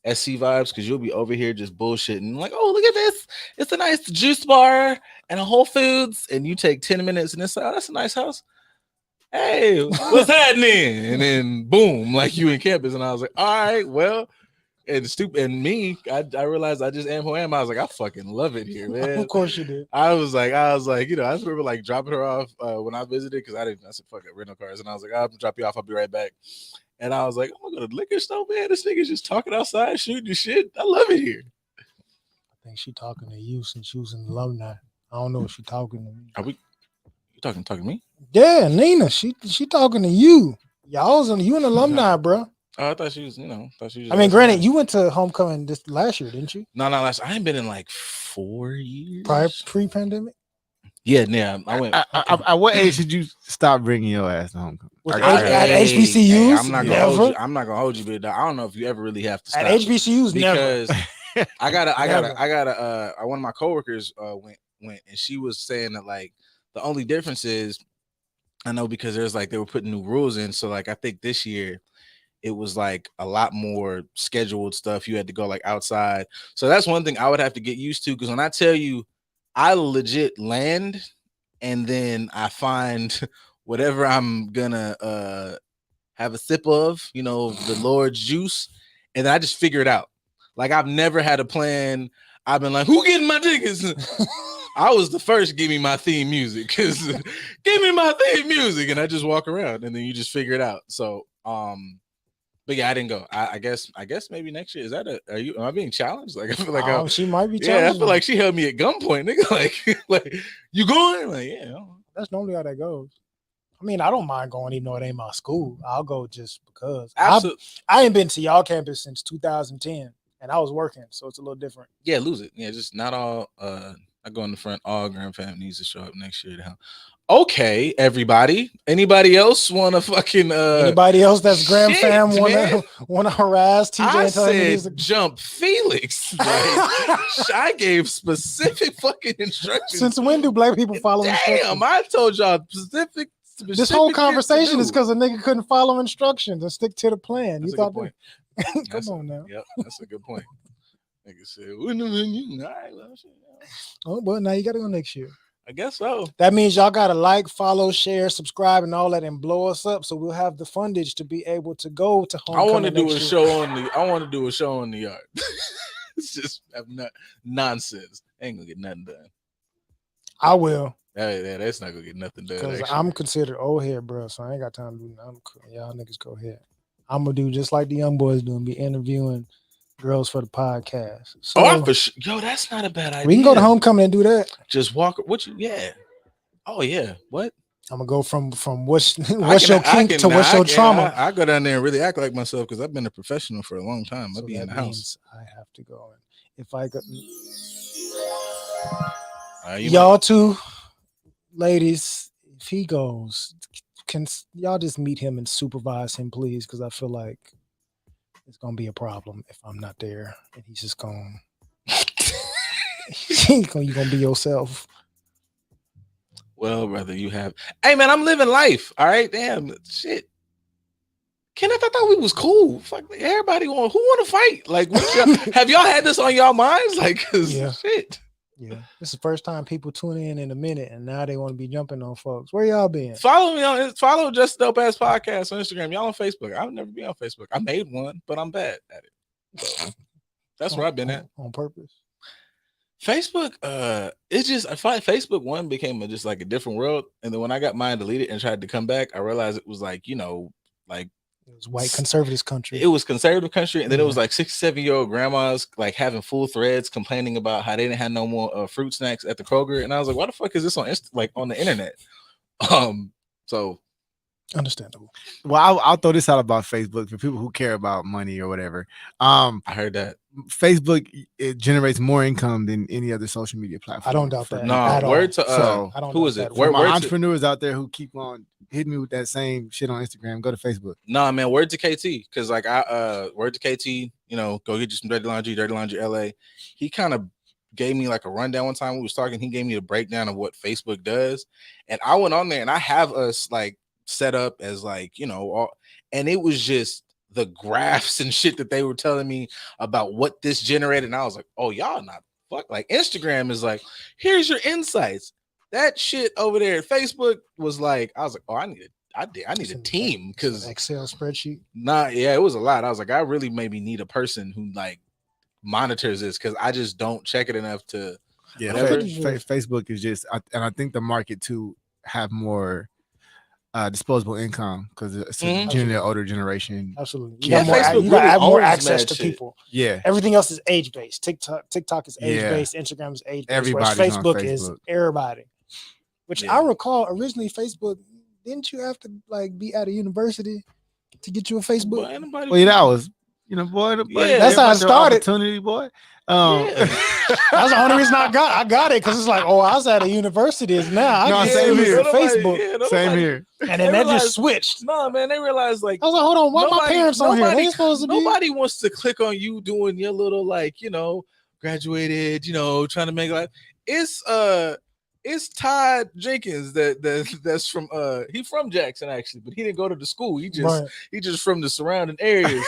SC vibes because you'll be over here just bullshitting like, oh look at this, it's a nice juice bar and a Whole Foods, and you take 10 minutes and it's like, oh that's a nice house. Hey, what's happening? And then boom, like you in campus, and I was like, all right, well, and me, I realized I just am who I am. I was like, I fucking love it here, man. Of course you did. I was like, you know, I remember like dropping her off when I visited because I said fuck it, rental cars, and I was like, I'll drop you off, I'll be right back. And I was like, I'm gonna go to the liquor store, man. This nigga's just talking outside, shooting your shit. I love it here. I think she talking to you since she was an alumni. I don't know if she talking to me. Are we? You talking to me? Yeah, Nina. She talking to you. You an alumni, bro. Oh, I thought she was, I mean, granted, you went to homecoming this last year, didn't you? No, last. I ain't been in like 4 years. Pre-pandemic. Yeah. I went. At what age did you stop bringing your ass to homecoming? At HBCUs, I'm not gonna hold you. I'm not gonna hold you, but I don't know if you ever really have to stop at HBCUs because never. One of my coworkers went and she was saying that like the only difference is I know because there's like they were putting new rules in, so like I think this year it was like a lot more scheduled stuff. You had to go like outside, so that's one thing I would have to get used to because when I tell you I legit land and then I find whatever I'm gonna have a sip of, you know, the Lord's juice, and then I just figure it out. Like I've never had a plan. I've been like, who getting my tickets? I was the first give me my theme music because give me my theme music, and I just walk around and then you just figure it out. So but yeah, I didn't go. I guess maybe next year. Am I being challenged? Like I feel like she might be challenged. Yeah, I feel like she held me at gunpoint, nigga. Like you going? Like, yeah. That's normally how that goes. I mean, I don't mind going even though it ain't my school. I'll go just because. Absolutely. I ain't been to y'all campus since 2010 and I was working, so it's a little different. Yeah, lose it. Yeah, just not all I go in the front. All Grand Fam needs to show up next year. Okay, everybody. Anybody else want to fucking anybody else that's Grand Fam wanna harass TJ? I said jump Felix. Like, I gave specific fucking instructions. Since when do black people follow instructions? Damn, I told y'all specific this whole conversation is because a nigga couldn't follow instructions and stick to the plan. That's you thought point. Come on now. Yep, that's a good point. Nigga said, all right, well, shit. Oh, but now you gotta go next year. I guess so. That means y'all gotta like, follow, share, subscribe, and all that, and blow us up so we'll have the fundage to be able to go to homecoming. I want to do a show on the yard. It's just nonsense. Ain't gonna get nothing done. I will. Yeah, that's not gonna get nothing done. Because I'm considered old head, bro. So I ain't got time to do nothing. Y'all niggas go ahead. I'm gonna do just like the young boys do and be interviewing girls for the podcast. So, yo, that's not a bad idea. We can go to homecoming and do that. Just walk. Oh yeah. What? I'm gonna go from what's your kink to what's your trauma. I go down there and really act like myself because I've been a professional for a long time. I'll be in the house. I have to go. If I could, y'all two ladies, if he goes, can y'all just meet him and supervise him, please? Because I feel like it's gonna be a problem if I'm not there and he's just gonna you're gonna be yourself. Well, brother, hey man, I'm living life. All right, damn shit. Kenneth, I thought we was cool. Fuck, everybody who want to fight? Like, have y'all had this on y'all minds? Like, shit. Yeah, this is the first time people tune in a minute, and now they want to be jumping on folks. Where y'all been? Follow Just Dope Ass Podcast on Instagram. Y'all on Facebook? I've never been on Facebook. I made one, but I'm bad at it. So that's where I've been at on purpose. Facebook, it's just I find Facebook one became just like a different world, and then when I got mine deleted and tried to come back, I realized it was like like It was white conservatives country. it was conservative country, and then it was Yeah. like 67-year-old grandmas like having full threads complaining about how they didn't have no more fruit snacks at the Kroger, and I was like, why the fuck is this on like on the internet? So Understandable. Well, I'll throw this out about Facebook for people who care about money or whatever. I heard that. Facebook, it generates more income than any other social media platform. I don't doubt that. No, at all. word to So, I don't who doubt is it? that. For my Word to, entrepreneurs out there who keep on hitting me with that same shit on Instagram, go to Facebook. nah, man, word to KT, because like word to KT, go get you some Dirty Laundry LA. He kind of gave me like a rundown one time we was talking. He gave me a breakdown of what Facebook does, and I went on there and I have us like set up as like and it was just the graphs and shit that they were telling me about what this generated, and I was like, oh, y'all not fuck. Like Instagram is like, here's your insights. That shit over there, Facebook was like, I was like, oh, I need a team, because Excel spreadsheet. it was a lot. I was like, I really maybe need a person who like monitors this, because I just don't check it enough to. Yeah, whatever. Facebook is just, and I think the market to have more disposable income, because it's generally an older generation. Absolutely. Yeah, Facebook You got to really have more owns access mad to shit. people. Yeah, Everything else is age based. TikTok is age Yeah. based. Instagram is age based. Everybody's Whereas on Facebook is Facebook. everybody. Which Yeah. I recall originally Facebook. Didn't you have to like be at a university to get you a Facebook? But anybody- well, yeah, that was, boy, Yeah, that's how it everybody started. Opportunity, boy. That's the only reason I got it, because it's like, oh, I was at a university. Now No, I same get here. using Facebook, Same here. and then that realized- just switched. No, man, they realized like I was like, hold on, why my parents on here? They ain't supposed to be. Nobody wants to click on you doing your little like graduated, trying to make life. It's Todd Jenkins that's from he from Jackson actually, but he didn't go to the school. He just from the surrounding areas.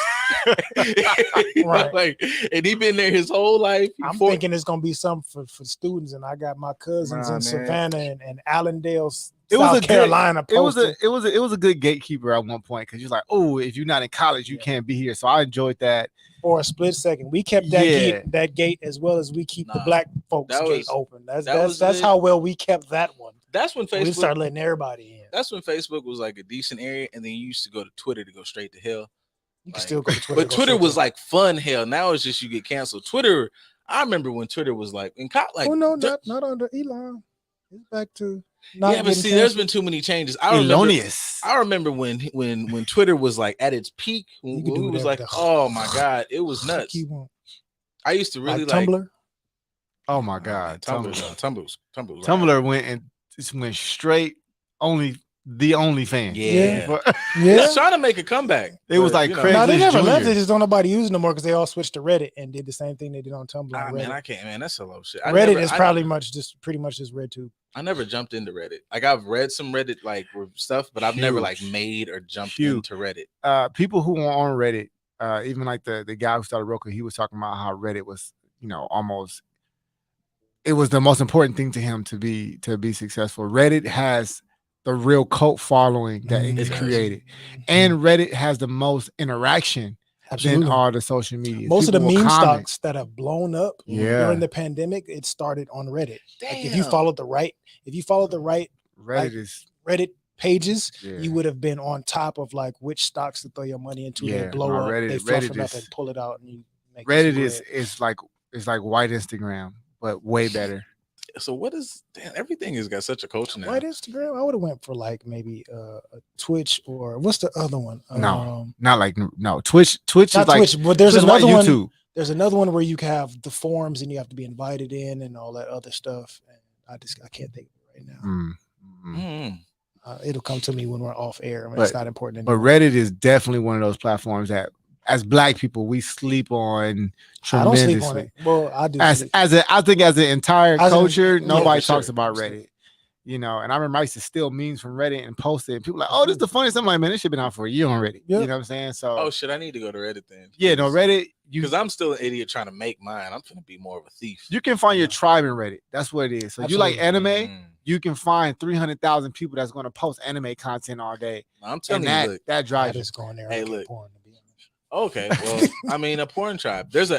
Right. Like, and he been there his whole life. I'm thinking it's gonna be something for students, and I got my cousins in man. Savannah and Allendale, It was South a good- Carolina. It was posted. a good gatekeeper at one point, because you're like, oh, if you're not in college, you can't be here. So I enjoyed that. For a split second. We kept that gate as well as we keep the Nah, black folks that gate was- open. that That's was how well we kept that one. That's when We Facebook started letting everybody in. That's when Facebook was like a decent area, and then you used to go to Twitter to go straight to hell. You can Like, still go to Twitter. But Twitter was like fun hell. Now it's just you get canceled. Twitter, I remember when Twitter was like like. oh no, not under Elon. It's back to not Yeah, but getting see, there's canceled. been too many changes. Elonius. I remember when Twitter was like at its peak, when You could it do was like, whatever the oh my god, it was fuck nuts. you want. I used to really Like Tumblr. Oh my God. Tumblr was Tumblr went straight the only fan. Yeah. Yeah. It's trying to make a comeback. It was but, like you know. Craigslist No, they never left. Junior. They just don't nobody using no more because they all switched to Reddit and did the same thing they did on Tumblr. Nah, and man, Reddit. I can't, man. That's a low shit. Reddit is probably pretty much just RedTube. I never jumped into Reddit. Like I've read some Reddit like stuff, but I've never like Huge. made or jumped Huge. into Reddit. People who are on Reddit, even like the guy who started Roku, he was talking about how Reddit was, almost, it was the most important thing to him to be successful. Reddit has the real cult following that it It is does. created, and Reddit has the most interaction Absolutely. than all the social media. Most of the People will meme comment. stocks that have blown up Yeah. during the pandemic, it started on Reddit. Like if you Damn. followed the right Reddit is Reddit pages, yeah. you would have been on top of like which stocks to throw your money into. Yeah, They blow no, up, Reddit- they fluff Reddit it up is- and pull it out, and you make Reddit some is bread. like white Instagram, but way better. So what is everything has got such a culture now. White Instagram. I would have went for like maybe a Twitch or what's the other one? No. Not like Twitch. Twitch Not is like Twitch, but there's Twitch is like another one. YouTube. There's another one where you have the forums and you have to be invited in and all that other stuff. And I can't think of it right now. Mm. It'll come to me when we're off air. It's But- not important But anymore. Reddit is definitely one of those platforms that, as Black people, we sleep on I don't tremendously. sleep on it. Well, I do. I think as an entire As an- culture, yeah, nobody for talks sure. about Reddit. And I remember I used to steal memes from Reddit and post it. And people are like, oh, this is the funniest. I'm like, man, this should have been out for a year on Reddit. Yeah. You know what I'm saying? So Oh shit! I need to go to Reddit then. yeah, no, Reddit, Because I'm still an idiot trying to make mine. I'm gonna be more of a thief. you can find your Yeah. tribe in Reddit. That's what it is. So you like Absolutely. anime, you can find 300,000 people that's going to post anime content all day. I'm And telling you, look. that I drives you. just go in there. Hey, and get look. porn, to be honest. Okay, well, I mean, a porn tribe. There's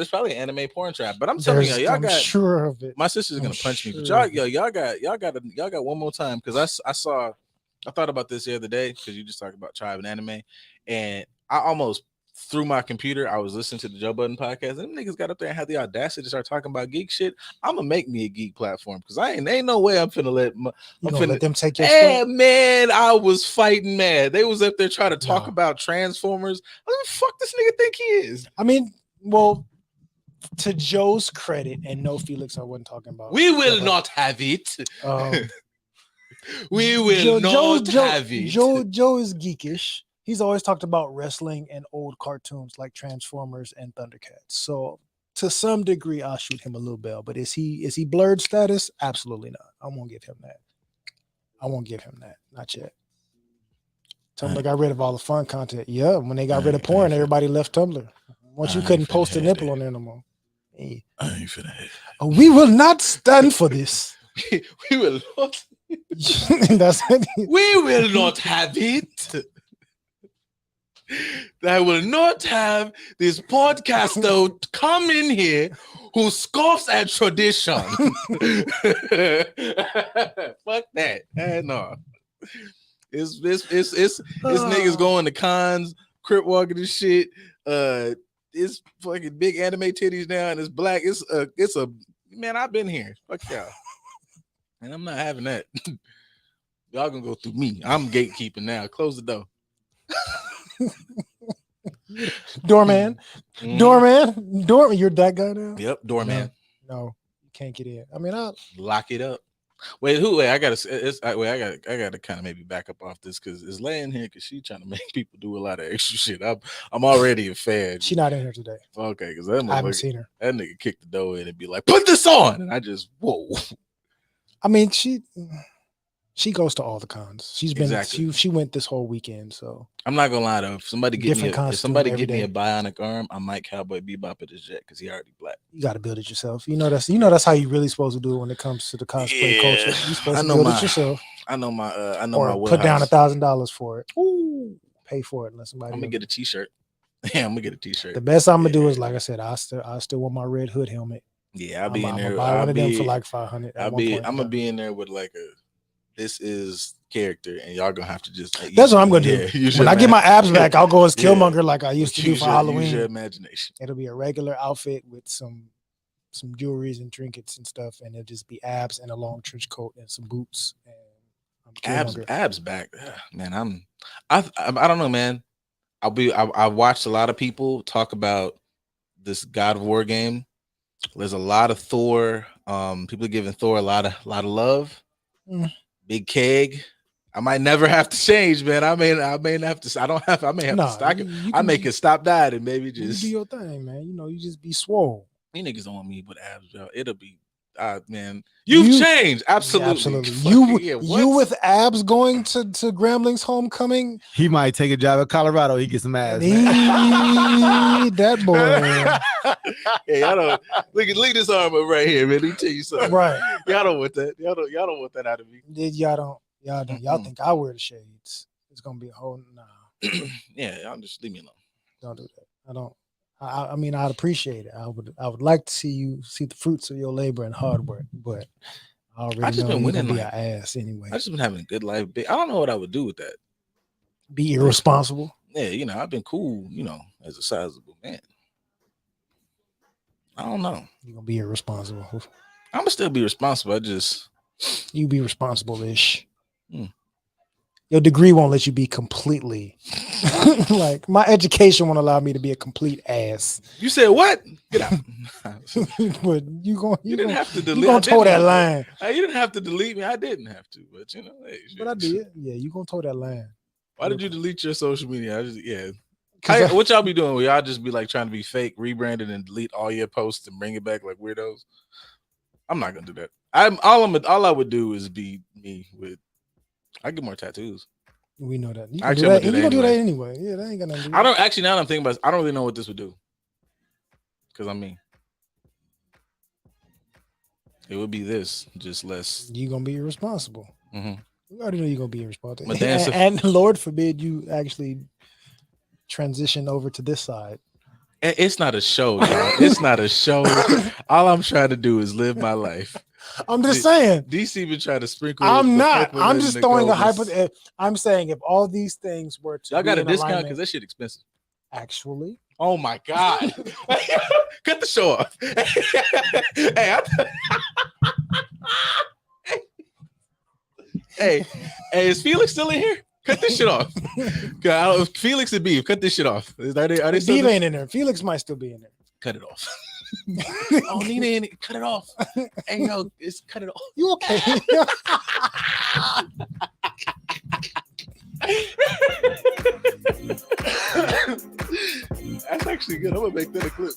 probably an anime porn tribe, but I'm telling y'all, I'm sure of it. My sister's gonna punch me, but y'all got one more time because I thought about this the other day because you just talked about tribe and anime, and I almost threw my computer. I was listening to the Joe Budden podcast, and them niggas got up there and had the audacity to start talking about geek shit. I'm gonna make me a geek platform because ain't no way I'm finna let let them take your stuff. Man, I was fighting mad. They was up there trying to talk about Transformers. What the fuck this nigga think he is? I mean, well, to Joe's credit, and no, Felix, I wasn't talking about. We will not have it. We will not have it. Joe is geekish. He's always talked about wrestling and old cartoons like Transformers and Thundercats. So to some degree, I'll shoot him a little bell. But is he blurred status? Absolutely not. I won't give him that. Not yet. Tumblr got rid of all the fun content. Yeah, when they got rid of porn, everybody left Tumblr. Once you couldn't post a nipple on there no more. Hey. I ain't finna hate. We will not stand for this. we will not. That's it. We will not have it. I will not have this podcaster come in here who scoffs at tradition. Fuck that. No. It's niggas going to cons, crip walking and shit. It's fucking big anime titties now, and it's black. It's a man. I've been here. Fuck y'all. And I'm not having that. Y'all gonna go through me. I'm gatekeeping now. Close the door. Doorman. Doorman. You're that guy now? Yep, doorman. No, you can't get in. I mean, I'll lock it up. I gotta kind of maybe back up off this because it's laying here because she trying to make people do a lot of extra shit. I'm already a fan. She's not in here today. Okay, because I haven't seen her. That nigga kicked the door in and be like, "Put this on," and I just whoa. I mean, she goes to all the cons. She's been she went this whole weekend. So I'm not gonna lie though. If somebody get me a bionic arm, I might Cowboy Bebop at his jet because he already black. You got to build it yourself. That's how you really supposed to do it when it comes to the cosplay culture. You supposed to build it yourself. I know my put down $1,000 for it. Ooh, pay for it unless somebody. I'm gonna get a t-shirt. Yeah, I'm gonna get a t-shirt. The best I'm gonna do is, like I said, I still want my red hood helmet. Yeah, I'll be in there. Buy one of them for like $500. I'm gonna be in there with like this is character, and y'all gonna have to just. That's what I'm gonna do. When I get my abs back, I'll go as Killmonger like I used to do for Halloween. Use your imagination. It'll be a regular outfit with some jewelries and trinkets and stuff, and it'll just be abs and a long trench coat and some boots. And abs back, man. I don't know, man. I watched a lot of people talk about this God of War game. There's a lot of Thor. People are giving Thor a lot of love. Big keg. I might never have to change, man. I may have to. I may have to stock it. I make it stop dying and maybe just do your thing, man. You just be swole. You niggas don't want me with abs, bro. It'll be, man. You've changed, absolutely. You with abs going to Grambling's homecoming. He might take a job at Colorado. He gets some ass. That boy. Hey, y'all don't look at this arm up right here, man. Let me tell you something. Right. Y'all don't want that. Y'all don't want that out of me. Y'all think I wear the shades. It's gonna be a whole Yeah, y'all just leave me alone. Don't do that. I don't. I mean, I'd appreciate it. I would like to see the fruits of your labor and hard work, but I already know you're gonna be an ass anyway. I just been having a good life. I don't know what I would do with that. Be irresponsible. Yeah, I've been cool, as a sizable man. I don't know. You're gonna be irresponsible. I'm gonna still be responsible. You be responsible-ish. Your degree won't let you be completely like my education won't allow me to be a complete ass. You said what? Get out. But you didn't have to delete. You gonna toe that line. You didn't have to delete me. I didn't have to, but but I did. Yeah, you gonna toe that line. Why did you delete your social media? What y'all be doing? Will y'all just be like trying to be fake, rebranded, and delete all your posts and bring it back like weirdos? I'm not gonna do that. All I would do is be me with. I get more tattoos. We know that. You can do that. You gonna do that anyway. Yeah, that ain't gonna do. I don't actually. Now that I'm thinking about it, I don't really know what this would do. Because it would be this, just less. You gonna be irresponsible. Mm-hmm. We already know you're gonna be irresponsible. And Lord forbid you actually transition over to this side. It's not a show, y'all. It's not a show. All I'm trying to do is live my life. I'm just saying. DC been trying to sprinkle. I'm not. purple I'm in just the throwing a goldness. hypo. I'm saying if all these things were to Y'all got be a in discount alignment- because that shit expensive. actually. Oh my god! Cut the show off. Hey, is Felix still in here? Cut this shit off. Felix and Beef, cut this shit off. Are they still Beef ain't in there. Felix might still be in there. Cut it off. Oh, Nina in it. Cut it off. Hey, yo, cut it off. You okay? That's actually good. I'm gonna make that a clip.